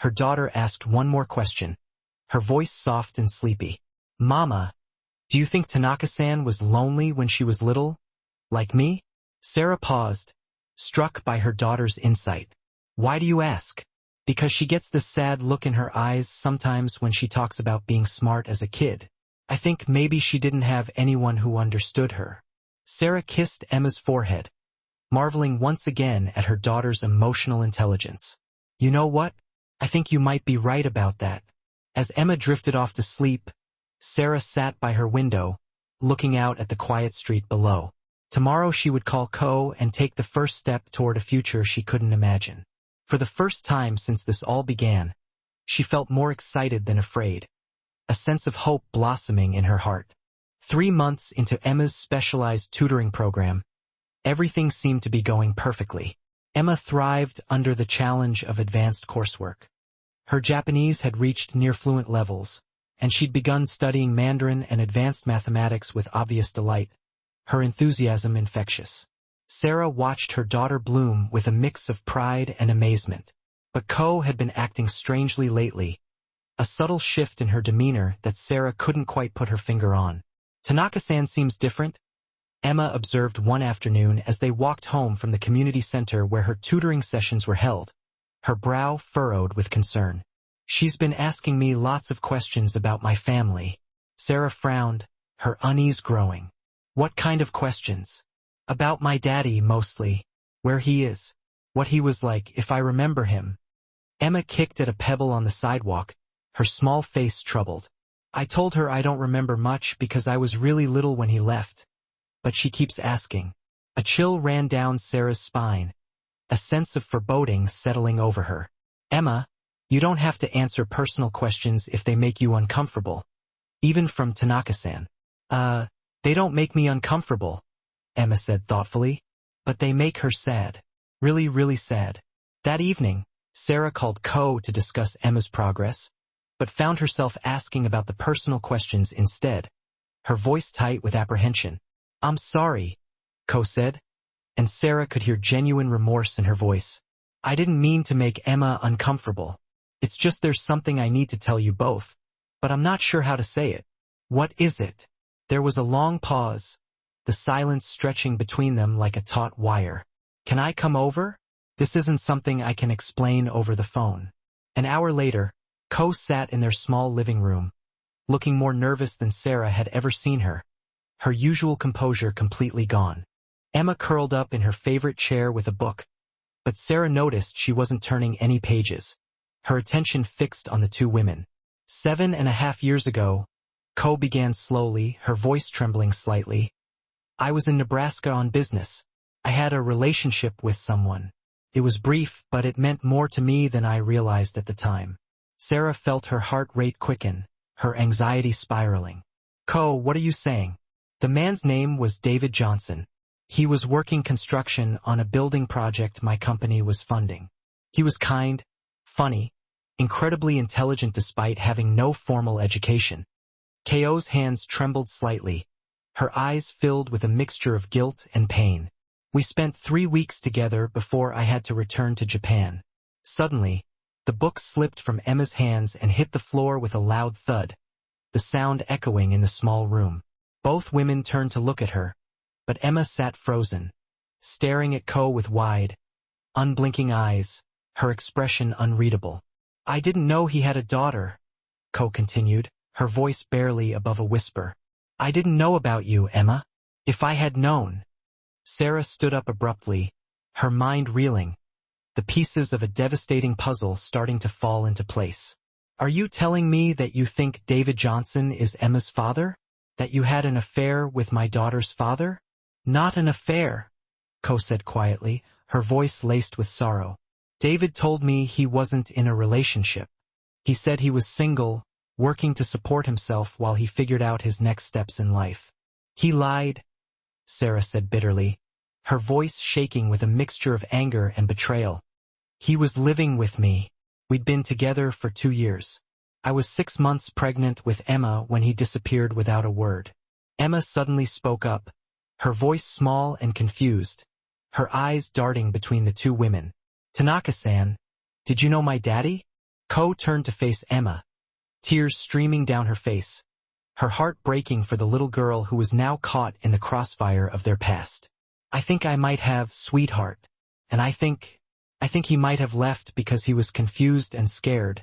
[SPEAKER 1] her daughter asked one more question, her voice soft and sleepy. Mama, do you think Tanaka-san was lonely when she was little? Like me? Sarah paused, struck by her daughter's insight. Why do you ask? Because she gets this sad look in her eyes sometimes when she talks about being smart as a kid. I think maybe she didn't have anyone who understood her. Sarah kissed Emma's forehead, marveling once again at her daughter's emotional intelligence. You know what? I think you might be right about that. As Emma drifted off to sleep, Sarah sat by her window, looking out at the quiet street below. Tomorrow she would call Ko and take the first step toward a future she couldn't imagine. For the first time since this all began, she felt more excited than afraid, a sense of hope blossoming in her heart. 3 months into Emma's specialized tutoring program, everything seemed to be going perfectly. Emma thrived under the challenge of advanced coursework. Her Japanese had reached near-fluent levels, and she'd begun studying Mandarin and advanced mathematics with obvious delight, her enthusiasm infectious. Sarah watched her daughter bloom with a mix of pride and amazement. But Ko had been acting strangely lately, a subtle shift in her demeanor that Sarah couldn't quite put her finger on. "Tanaka-san seems different," Emma observed one afternoon as they walked home from the community center where her tutoring sessions were held, her brow furrowed with concern. "She's been asking me lots of questions about my family." Sarah frowned, her unease growing. "What kind of questions?" "About my daddy, mostly. Where he is. What he was like, if I remember him." Emma kicked at a pebble on the sidewalk, her small face troubled. "I told her I don't remember much because I was really little when he left. But she keeps asking." A chill ran down Sarah's spine, a sense of foreboding settling over her. "Emma, you don't have to answer personal questions if they make you uncomfortable. Even from Tanaka-san." They don't make me uncomfortable," Emma said thoughtfully. "But they make her sad. Really, really sad." That evening, Sarah called Ko to discuss Emma's progress, but found herself asking about the personal questions instead, her voice tight with apprehension. "I'm sorry," Ko said, and Sarah could hear genuine remorse in her voice. "I didn't mean to make Emma uncomfortable. It's just there's something I need to tell you both, but I'm not sure how to say it." "What is it?" There was a long pause, the silence stretching between them like a taut wire. "Can I come over? This isn't something I can explain over the phone." An hour later, Ko sat in their small living room, looking more nervous than Sarah had ever seen her, her usual composure completely gone. Emma curled up in her favorite chair with a book, but Sarah noticed she wasn't turning any pages, her attention fixed on the two women. 7.5 years ago, Ko began slowly, her voice trembling slightly. "I was in Nebraska on business. I had a relationship with someone. It was brief, but it meant more to me than I realized at the time." Sarah felt her heart rate quicken, her anxiety spiraling. "Ko, what are you saying?" "The man's name was David Johnson. He was working construction on a building project my company was funding. He was kind, funny, incredibly intelligent despite having no formal education." Ko's hands trembled slightly, her eyes filled with a mixture of guilt and pain. "We spent 3 weeks together before I had to return to Japan." Suddenly, the book slipped from Emma's hands and hit the floor with a loud thud, the sound echoing in the small room. Both women turned to look at her, but Emma sat frozen, staring at Ko with wide, unblinking eyes, her expression unreadable. "I didn't know he had a daughter," Ko continued, her voice barely above a whisper. "I didn't know about you, Emma. If I had known." Sarah stood up abruptly, her mind reeling, the pieces of a devastating puzzle starting to fall into place. "Are you telling me that you think David Johnson is Emma's father? That you had an affair with my daughter's father?" "Not an affair," Ko said quietly, her voice laced with sorrow. "David told me he wasn't in a relationship. He said he was single, working to support himself while he figured out his next steps in life." "He lied," Sarah said bitterly, her voice shaking with a mixture of anger and betrayal. "He was living with me. We'd been together for 2 years. I was 6 months pregnant with Emma when he disappeared without a word." Emma suddenly spoke up, her voice small and confused, her eyes darting between the two women. "Tanaka-san, did you know my daddy?" Ko turned to face Emma, tears streaming down her face, her heart breaking for the little girl who was now caught in the crossfire of their past. "I think I might have, sweetheart, and I think he might have left because he was confused and scared,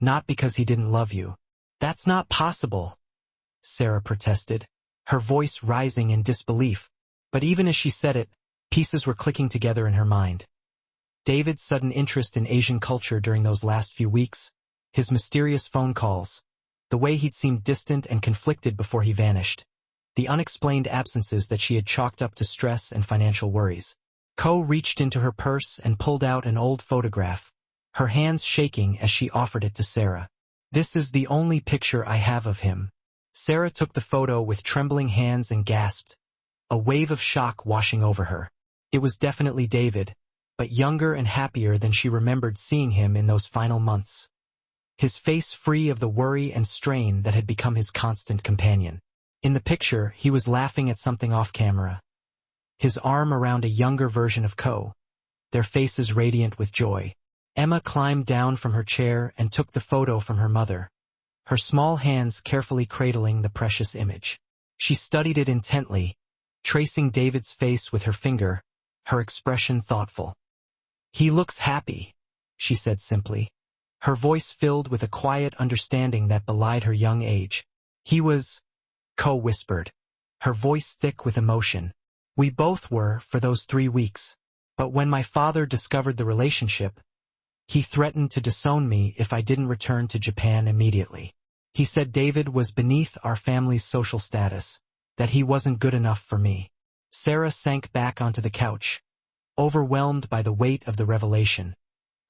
[SPEAKER 1] not because he didn't love you." "That's not possible," Sarah protested, her voice rising in disbelief, but even as she said it, pieces were clicking together in her mind. David's sudden interest in Asian culture during those last few weeks, his mysterious phone calls, the way he'd seemed distant and conflicted before he vanished, the unexplained absences that she had chalked up to stress and financial worries. Ko reached into her purse and pulled out an old photograph, her hands shaking as she offered it to Sarah. "This is the only picture I have of him." Sarah took the photo with trembling hands and gasped, a wave of shock washing over her. It was definitely David, but younger and happier than she remembered seeing him in those final months. His face free of the worry and strain that had become his constant companion. In the picture, he was laughing at something off camera, his arm around a younger version of Ko, their faces radiant with joy. Emma climbed down from her chair and took the photo from her mother, her small hands carefully cradling the precious image. She studied it intently, tracing David's face with her finger, her expression thoughtful. "He looks happy," she said simply, her voice filled with a quiet understanding that belied her young age. "He was," Co whispered, her voice thick with emotion. "We both were for those 3 weeks. But when my father discovered the relationship, he threatened to disown me if I didn't return to Japan immediately. He said David was beneath our family's social status, that he wasn't good enough for me." Sarah sank back onto the couch, overwhelmed by the weight of the revelation,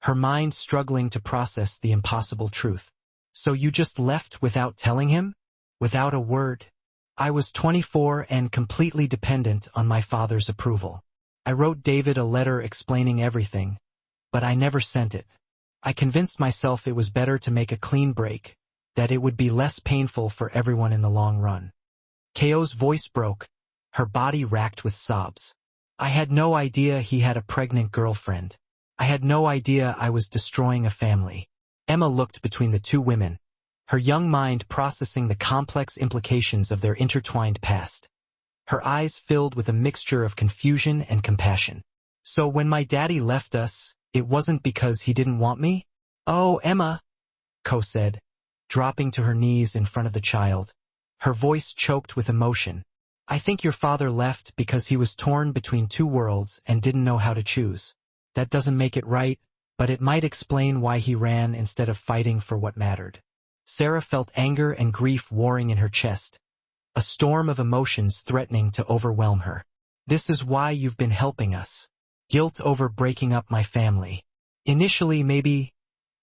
[SPEAKER 1] her mind struggling to process the impossible truth. "So you just left without telling him? Without a word?" "I was 24 and completely dependent on my father's approval. I wrote David a letter explaining everything, but I never sent it. I convinced myself it was better to make a clean break, that it would be less painful for everyone in the long run." Ko's voice broke, her body racked with sobs. "I had no idea he had a pregnant girlfriend. I had no idea I was destroying a family." Emma looked between the two women, her young mind processing the complex implications of their intertwined past. Her eyes filled with a mixture of confusion and compassion. "So when my daddy left us, it wasn't because he didn't want me?" "Oh, Emma," Ko said, dropping to her knees in front of the child, her voice choked with emotion. "I think your father left because he was torn between two worlds and didn't know how to choose. That doesn't make it right, but it might explain why he ran instead of fighting for what mattered." Sarah felt anger and grief warring in her chest, a storm of emotions threatening to overwhelm her. "This is why you've been helping us. Guilt over breaking up my family." "Initially, maybe,"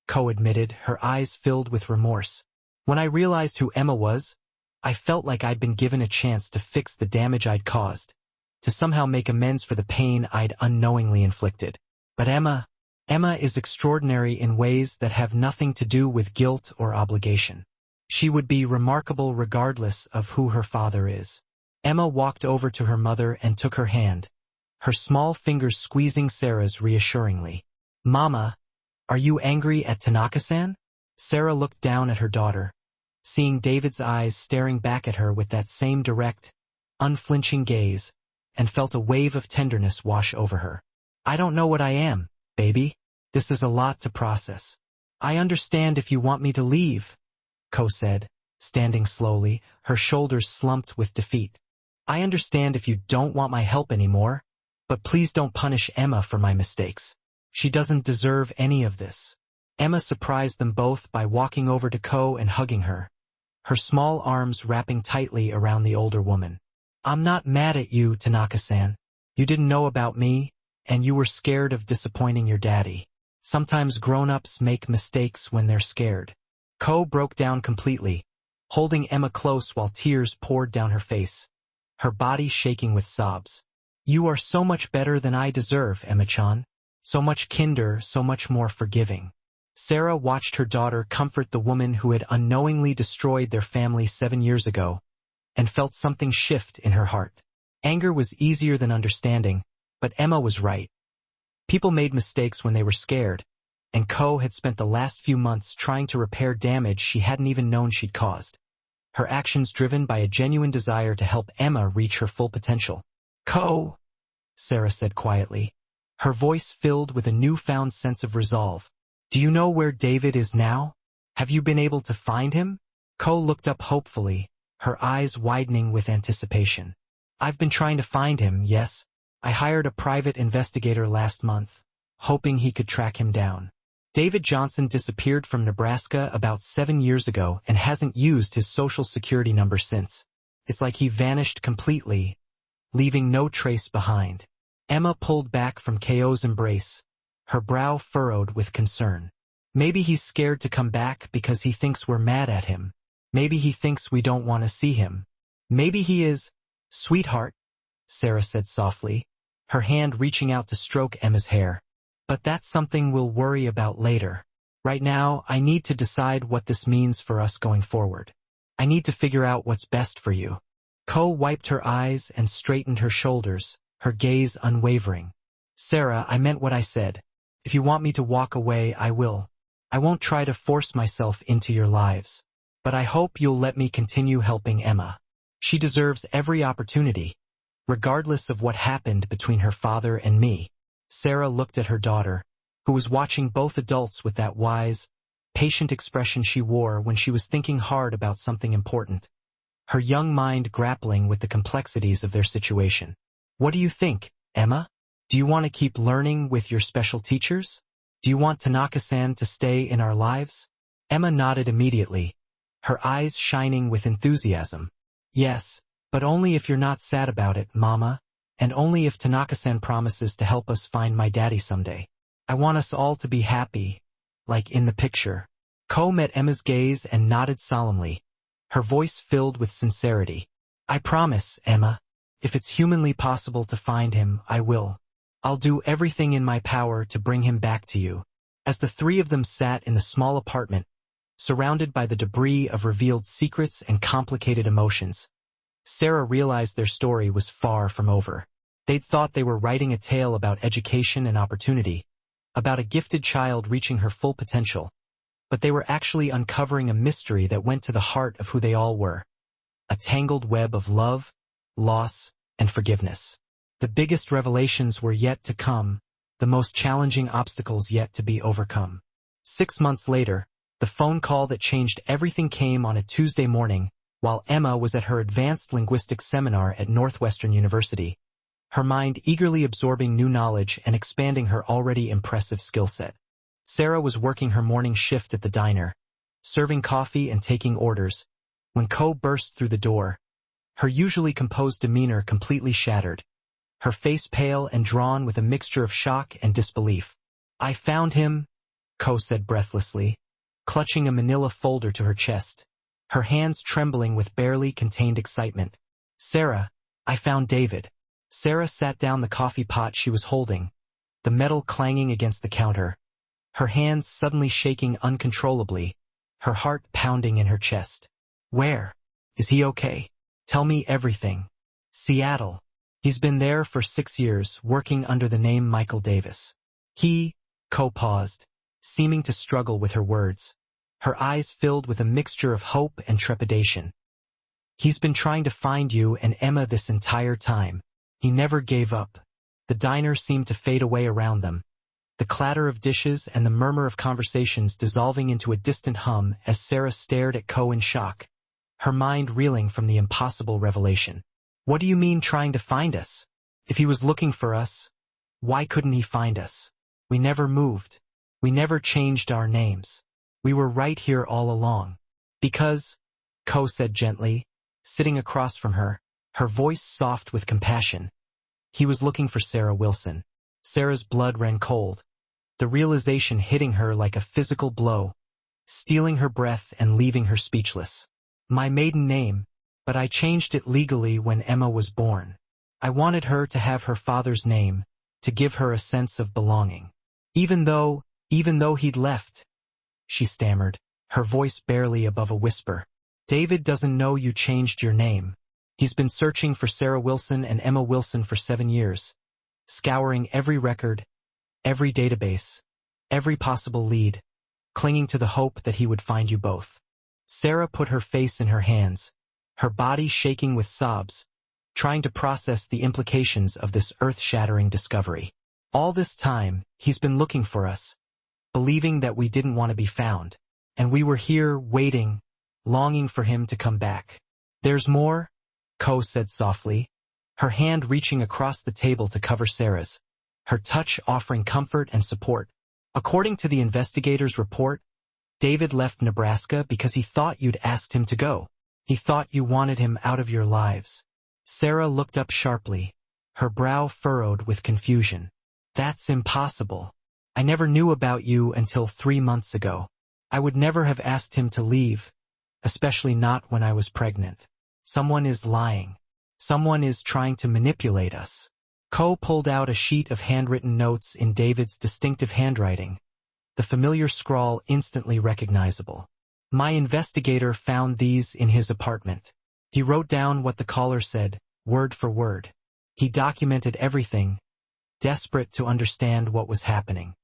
[SPEAKER 1] Ko admitted, her eyes filled with remorse. "When I realized who Emma was, I felt like I'd been given a chance to fix the damage I'd caused, to somehow make amends for the pain I'd unknowingly inflicted. But Emma is extraordinary in ways that have nothing to do with guilt or obligation. She would be remarkable regardless of who her father is." Emma walked over to her mother and took her hand, her small fingers squeezing Sarah's reassuringly. "Mama, are you angry at Tanaka-san?" Sarah looked down at her daughter, seeing David's eyes staring back at her with that same direct, unflinching gaze, and felt a wave of tenderness wash over her. "I don't know what I am, baby. This is a lot to process. I understand if you want me to leave," Ko said, standing slowly, her shoulders slumped with defeat. "I understand if you don't want my help anymore, but please don't punish Emma for my mistakes. She doesn't deserve any of this." Emma surprised them both by walking over to Ko and hugging her, her small arms wrapping tightly around the older woman. "I'm not mad at you, Tanaka-san. You didn't know about me, and you were scared of disappointing your daddy. Sometimes grown-ups make mistakes when they're scared." Ko broke down completely, holding Emma close while tears poured down her face, her body shaking with sobs. "You are so much better than I deserve, Emma-chan. So much kinder, so much more forgiving." Sarah watched her daughter comfort the woman who had unknowingly destroyed their family 7 years ago, and felt something shift in her heart. Anger was easier than understanding, but Emma was right. People made mistakes when they were scared, and Ko had spent the last few months trying to repair damage she hadn't even known she'd caused, her actions driven by a genuine desire to help Emma reach her full potential. "Ko," Sarah said quietly, her voice filled with a newfound sense of resolve. "Do you know where David is now? Have you been able to find him?" Ko looked up hopefully, her eyes widening with anticipation. "I've been trying to find him, yes. I hired a private investigator last month, hoping he could track him down. David Johnson disappeared from Nebraska about 7 years ago and hasn't used his social security number since. It's like he vanished completely, leaving no trace behind." Emma pulled back from Ko's embrace, her brow furrowed with concern. "Maybe he's scared to come back because he thinks we're mad at him. Maybe he thinks we don't want to see him. Maybe he is—" "Sweetheart," Sarah said softly, her hand reaching out to stroke Emma's hair. "But that's something we'll worry about later. Right now, I need to decide what this means for us going forward. I need to figure out what's best for you." Ko wiped her eyes and straightened her shoulders, her gaze unwavering. "Sarah, I meant what I said. If you want me to walk away, I will. I won't try to force myself into your lives. But I hope you'll let me continue helping Emma. She deserves every opportunity, regardless of what happened between her father and me." Sarah looked at her daughter, who was watching both adults with that wise, patient expression she wore when she was thinking hard about something important, her young mind grappling with the complexities of their situation. "What do you think, Emma? Do you want to keep learning with your special teachers? Do you want Tanaka-san to stay in our lives?" Emma nodded immediately, her eyes shining with enthusiasm. "Yes, but only if you're not sad about it, Mama, and only if Tanaka-san promises to help us find my daddy someday. I want us all to be happy, like in the picture." Ko met Emma's gaze and nodded solemnly, her voice filled with sincerity. "I promise, Emma. If it's humanly possible to find him, I will. I'll do everything in my power to bring him back to you." As the three of them sat in the small apartment, surrounded by the debris of revealed secrets and complicated emotions, Sarah realized their story was far from over. They'd thought they were writing a tale about education and opportunity, about a gifted child reaching her full potential, but they were actually uncovering a mystery that went to the heart of who they all were. A tangled web of love, loss, and forgiveness. The biggest revelations were yet to come, the most challenging obstacles yet to be overcome. 6 months later, the phone call that changed everything came on a Tuesday morning while Emma was at her advanced linguistics seminar at Northwestern University, her mind eagerly absorbing new knowledge and expanding her already impressive skill set. Sarah was working her morning shift at the diner, serving coffee and taking orders, when Ko burst through the door, her usually composed demeanor completely shattered, her face pale and drawn with a mixture of shock and disbelief. "I found him," Ko said breathlessly, clutching a manila folder to her chest, her hands trembling with barely contained excitement. "Sarah, I found David." Sarah sat down the coffee pot she was holding, the metal clanging against the counter, her hands suddenly shaking uncontrollably, her heart pounding in her chest. "Where? Is he okay? Tell me everything." "Seattle. He's been there for 6 years, working under the name Michael Davis." Ko paused, seeming to struggle with her words, her eyes filled with a mixture of hope and trepidation. "He's been trying to find you and Emma this entire time. He never gave up." The diner seemed to fade away around them, the clatter of dishes and the murmur of conversations dissolving into a distant hum as Sarah stared at Ko in shock, her mind reeling from the impossible revelation. "What do you mean trying to find us? If he was looking for us, why couldn't he find us? We never moved. We never changed our names. We were right here all along." "Because," Ko said gently, sitting across from her, her voice soft with compassion, "he was looking for Sarah Wilson." Sarah's blood ran cold, the realization hitting her like a physical blow, stealing her breath and leaving her speechless. "My maiden name, but I changed it legally when Emma was born. I wanted her to have her father's name, to give her a sense of belonging. Even though he'd left," she stammered, her voice barely above a whisper. "David doesn't know you changed your name. He's been searching for Sarah Wilson and Emma Wilson for 7 years, scouring every record, every database, every possible lead, clinging to the hope that he would find you both." Sarah put her face in her hands, her body shaking with sobs, trying to process the implications of this earth-shattering discovery. "All this time, he's been looking for us, believing that we didn't want to be found, and we were here waiting, longing for him to come back." "There's more," Ko said softly, her hand reaching across the table to cover Sarah's, her touch offering comfort and support. "According to the investigator's report, David left Nebraska because he thought you'd asked him to go. He thought you wanted him out of your lives." Sarah looked up sharply, her brow furrowed with confusion. "That's impossible. I never knew about you until 3 months ago. I would never have asked him to leave, especially not when I was pregnant. Someone is lying. Someone is trying to manipulate us." Ko pulled out a sheet of handwritten notes in David's distinctive handwriting, the familiar scrawl instantly recognizable. "My investigator found these in his apartment. He wrote down what the caller said, word for word. He documented everything, desperate to understand what was happening."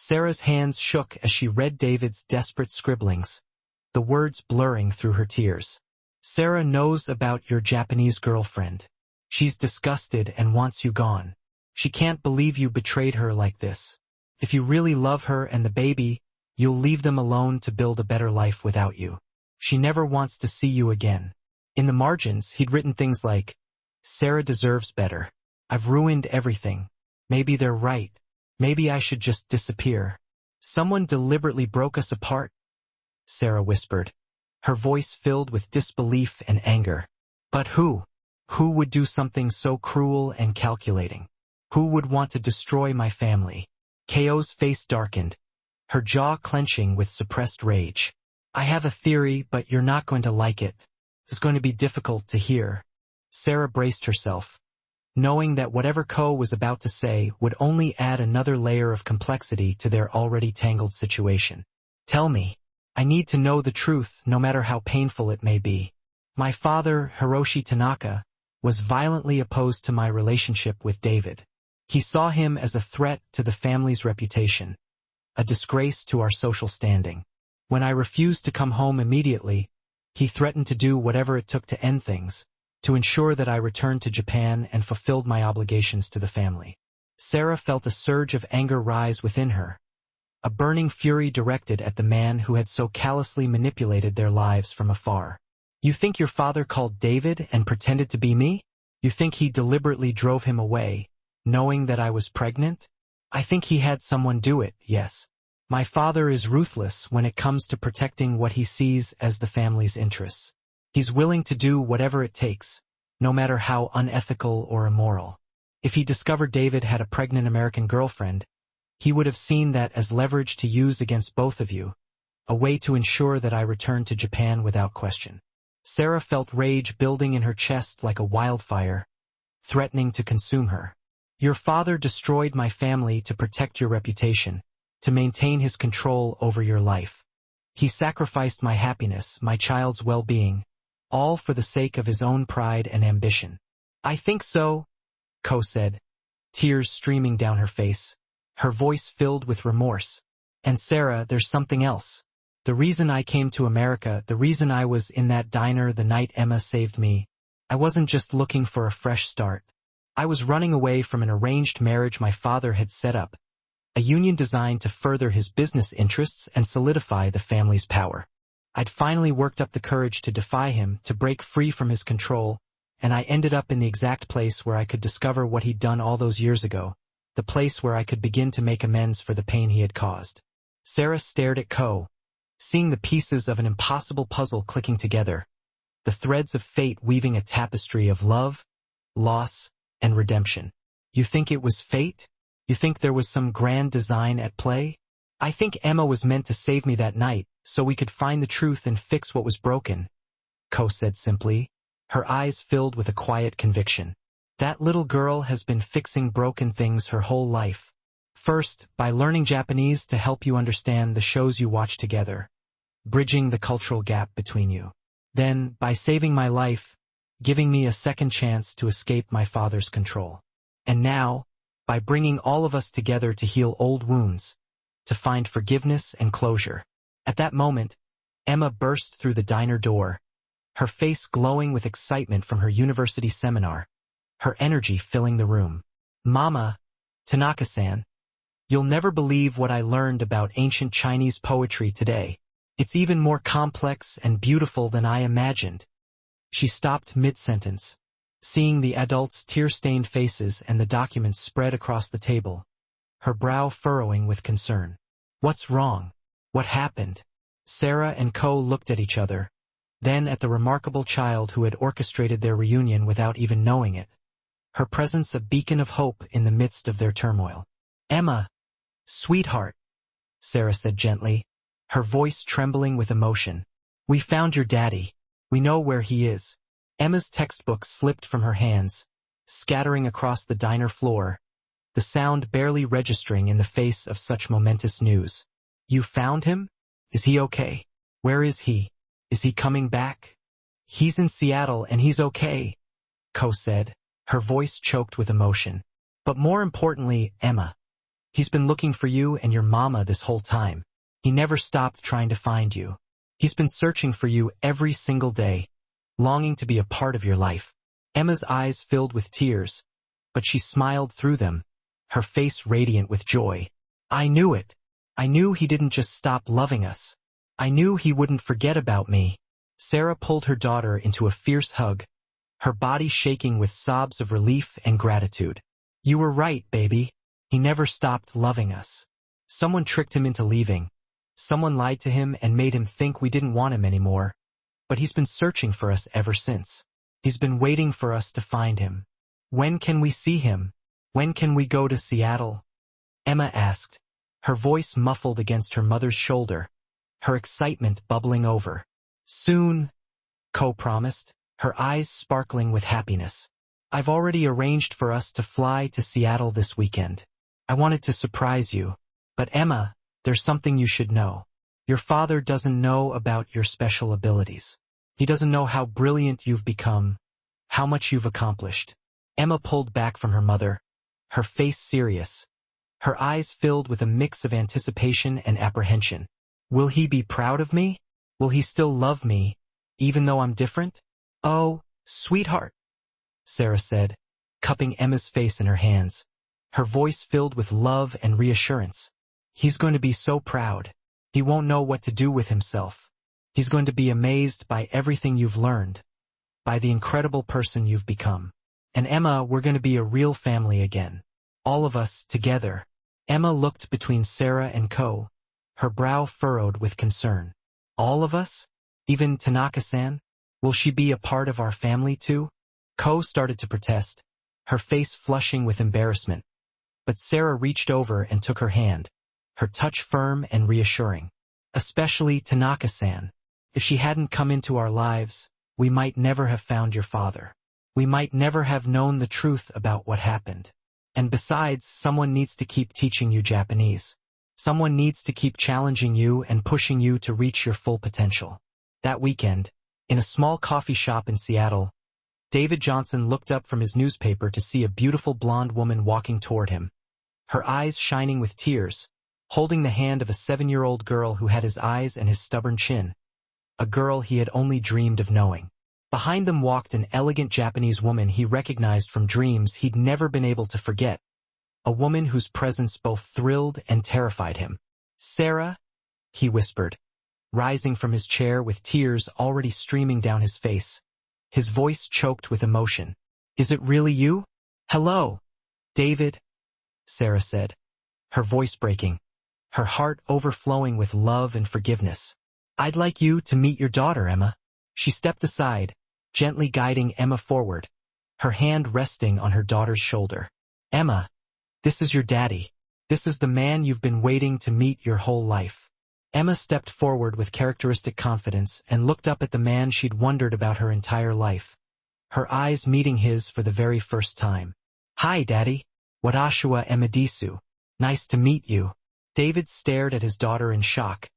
[SPEAKER 1] Sarah's hands shook as she read David's desperate scribblings, the words blurring through her tears. Sarah knows about your Japanese girlfriend. She's disgusted and wants you gone. She can't believe you betrayed her like this. If you really love her and the baby, you'll leave them alone to build a better life without you. She never wants to see you again. In the margins, he'd written things like, Sarah deserves better. I've ruined everything. Maybe they're right. Maybe I should just disappear. Someone deliberately broke us apart, Sarah whispered, her voice filled with disbelief and anger. But who? Who would do something so cruel and calculating? Who would want to destroy my family? Ko's face darkened, her jaw clenching with suppressed rage. I have a theory, but you're not going to like it. It's going to be difficult to hear. Sarah braced herself, knowing that whatever Ko was about to say would only add another layer of complexity to their already tangled situation. Tell me. I need to know the truth, no matter how painful it may be. My father, Hiroshi Tanaka, was violently opposed to my relationship with David. He saw him as a threat to the family's reputation, a disgrace to our social standing. When I refused to come home immediately, he threatened to do whatever it took to end things, to ensure that I returned to Japan and fulfilled my obligations to the family. Sarah felt a surge of anger rise within her, a burning fury directed at the man who had so callously manipulated their lives from afar. You think your father called David and pretended to be me? You think he deliberately drove him away, knowing that I was pregnant? I think he had someone do it, yes. My father is ruthless when it comes to protecting what he sees as the family's interests. He's willing to do whatever it takes, no matter how unethical or immoral. If he discovered David had a pregnant American girlfriend, he would have seen that as leverage to use against both of you, a way to ensure that I returned to Japan without question. Sarah felt rage building in her chest like a wildfire, threatening to consume her. Your father destroyed my family to protect your reputation, to maintain his control over your life. He sacrificed my happiness, my child's well-being, all for the sake of his own pride and ambition. I think so, Ko said, tears streaming down her face, her voice filled with remorse. And Sarah, there's something else. The reason I came to America, the reason I was in that diner the night Emma saved me, I wasn't just looking for a fresh start. I was running away from an arranged marriage my father had set up, a union designed to further his business interests and solidify the family's power. I'd finally worked up the courage to defy him, to break free from his control, and I ended up in the exact place where I could discover what he'd done all those years ago, the place where I could begin to make amends for the pain he had caused. Sarah stared at Ko, seeing the pieces of an impossible puzzle clicking together, the threads of fate weaving a tapestry of love, loss, and redemption. You think it was fate? You think there was some grand design at play? I think Emma was meant to save me that night, so we could find the truth and fix what was broken, Ko said simply, her eyes filled with a quiet conviction. That little girl has been fixing broken things her whole life. First, by learning Japanese to help you understand the shows you watch together, bridging the cultural gap between you. Then, by saving my life, giving me a second chance to escape my father's control. And now, by bringing all of us together to heal old wounds, to find forgiveness and closure. At that moment, Emma burst through the diner door, her face glowing with excitement from her university seminar, her energy filling the room. Mama, Tanaka-san, you'll never believe what I learned about ancient Chinese poetry today. It's even more complex and beautiful than I imagined. She stopped mid-sentence, seeing the adults' tear-stained faces and the documents spread across the table, her brow furrowing with concern. What's wrong? What happened? Sarah and Ko looked at each other, then at the remarkable child who had orchestrated their reunion without even knowing it, her presence a beacon of hope in the midst of their turmoil. Emma, sweetheart, Sarah said gently, her voice trembling with emotion. We found your daddy. We know where he is. Emma's textbook slipped from her hands, scattering across the diner floor, the sound barely registering in the face of such momentous news. You found him? Is he okay? Where is he? Is he coming back? He's in Seattle and he's okay, Ko said, her voice choked with emotion. But more importantly, Emma. He's been looking for you and your mama this whole time. He never stopped trying to find you. He's been searching for you every single day, longing to be a part of your life." Emma's eyes filled with tears, but she smiled through them, her face radiant with joy. "I knew it. I knew he didn't just stop loving us. I knew he wouldn't forget about me." Sarah pulled her daughter into a fierce hug, her body shaking with sobs of relief and gratitude. "You were right, baby. He never stopped loving us. Someone tricked him into leaving. Someone lied to him and made him think we didn't want him anymore. But he's been searching for us ever since. He's been waiting for us to find him. When can we see him? When can we go to Seattle?" Emma asked, her voice muffled against her mother's shoulder, her excitement bubbling over. "Soon," Co promised, her eyes sparkling with happiness. "I've already arranged for us to fly to Seattle this weekend. I wanted to surprise you. But Emma, there's something you should know. Your father doesn't know about your special abilities. He doesn't know how brilliant you've become, how much you've accomplished." Emma pulled back from her mother, her face serious, her eyes filled with a mix of anticipation and apprehension. "Will he be proud of me? Will he still love me, even though I'm different?" "Oh, sweetheart," Sarah said, cupping Emma's face in her hands, her voice filled with love and reassurance. "He's going to be so proud. He won't know what to do with himself. He's going to be amazed by everything you've learned, by the incredible person you've become. And Emma, we're going to be a real family again. All of us together." Emma looked between Sarah and Co, her brow furrowed with concern. "All of us? Even Tanaka-san? Will she be a part of our family too?" Co started to protest, her face flushing with embarrassment. But Sarah reached over and took her hand, her touch firm and reassuring. "Especially Tanaka-san. If she hadn't come into our lives, we might never have found your father. We might never have known the truth about what happened. And besides, someone needs to keep teaching you Japanese. Someone needs to keep challenging you and pushing you to reach your full potential." That weekend, in a small coffee shop in Seattle, David Johnson looked up from his newspaper to see a beautiful blonde woman walking toward him, her eyes shining with tears, holding the hand of a 7-year-old girl who had his eyes and his stubborn chin, a girl he had only dreamed of knowing. Behind them walked an elegant Japanese woman he recognized from dreams he'd never been able to forget, a woman whose presence both thrilled and terrified him. "Sarah," he whispered, rising from his chair with tears already streaming down his face, his voice choked with emotion. "Is it really you?" "Hello, David," Sarah said, her voice breaking, her heart overflowing with love and forgiveness. "I'd like you to meet your daughter, Emma." She stepped aside, gently guiding Emma forward, her hand resting on her daughter's shoulder. "Emma, this is your daddy. This is the man you've been waiting to meet your whole life." Emma stepped forward with characteristic confidence and looked up at the man she'd wondered about her entire life, her eyes meeting his for the very first time. "Hi, Daddy. Watashi wa Emma desu. Nice to meet you." David stared at his daughter in shock,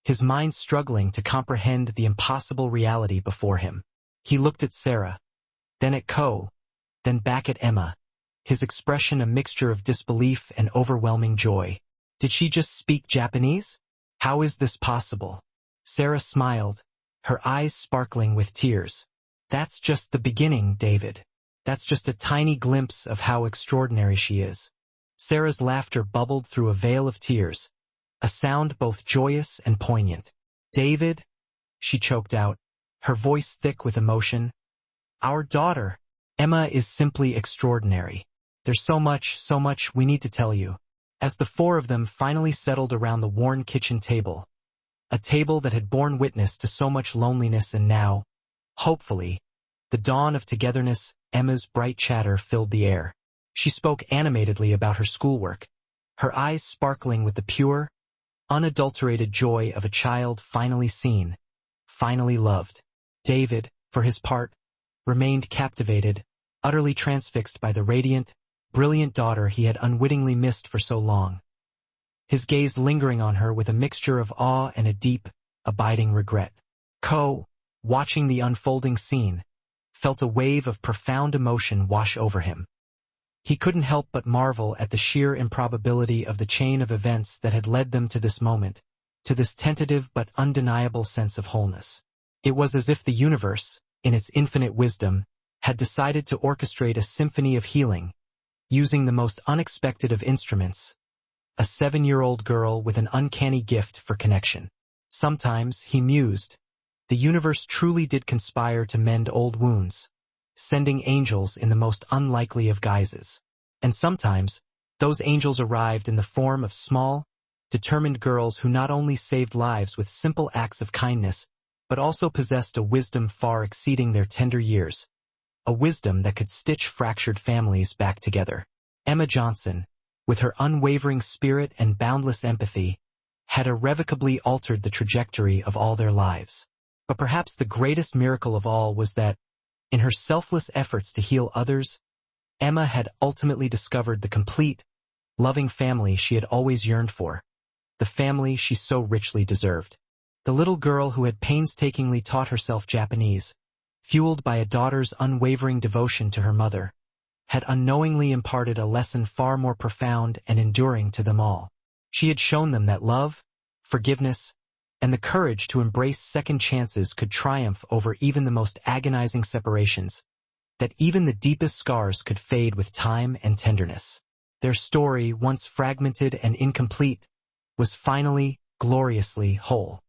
[SPEAKER 1] his mind struggling to comprehend the impossible reality before him. He looked at Sarah, then at Co, then back at Emma, his expression a mixture of disbelief and overwhelming joy. Did she just speak Japanese? How is this possible? Sarah smiled, her eyes sparkling with tears. "That's just the beginning, David. That's just a tiny glimpse of how extraordinary she is." Sarah's laughter bubbled through a veil of tears, a sound both joyous and poignant. "David," she choked out, her voice thick with emotion, "our daughter, Emma, is simply extraordinary. There's so much we need to tell you." As the four of them finally settled around the worn kitchen table, a table that had borne witness to so much loneliness and now, hopefully, the dawn of togetherness, Emma's bright chatter filled the air. She spoke animatedly about her schoolwork, her eyes sparkling with the pure, unadulterated joy of a child finally seen, finally loved. David, for his part, remained captivated, utterly transfixed by the radiant, brilliant daughter he had unwittingly missed for so long, his gaze lingering on her with a mixture of awe and a deep, abiding regret. Co, watching the unfolding scene, felt a wave of profound emotion wash over him. He couldn't help but marvel at the sheer improbability of the chain of events that had led them to this moment, to this tentative but undeniable sense of wholeness. It was as if the universe, in its infinite wisdom, had decided to orchestrate a symphony of healing, using the most unexpected of instruments, a 7-year-old girl with an uncanny gift for connection. Sometimes, he mused, the universe truly did conspire to mend old wounds, sending angels in the most unlikely of guises. And sometimes, those angels arrived in the form of small, determined girls who not only saved lives with simple acts of kindness, but also possessed a wisdom far exceeding their tender years, a wisdom that could stitch fractured families back together. Emma Johnson, with her unwavering spirit and boundless empathy, had irrevocably altered the trajectory of all their lives. But perhaps the greatest miracle of all was that, in her selfless efforts to heal others, Emma had ultimately discovered the complete, loving family she had always yearned for, the family she so richly deserved. The little girl who had painstakingly taught herself Japanese, fueled by a daughter's unwavering devotion to her mother, had unknowingly imparted a lesson far more profound and enduring to them all. She had shown them that love, forgiveness, and the courage to embrace second chances could triumph over even the most agonizing separations, that even the deepest scars could fade with time and tenderness. Their story, once fragmented and incomplete, was finally, gloriously whole.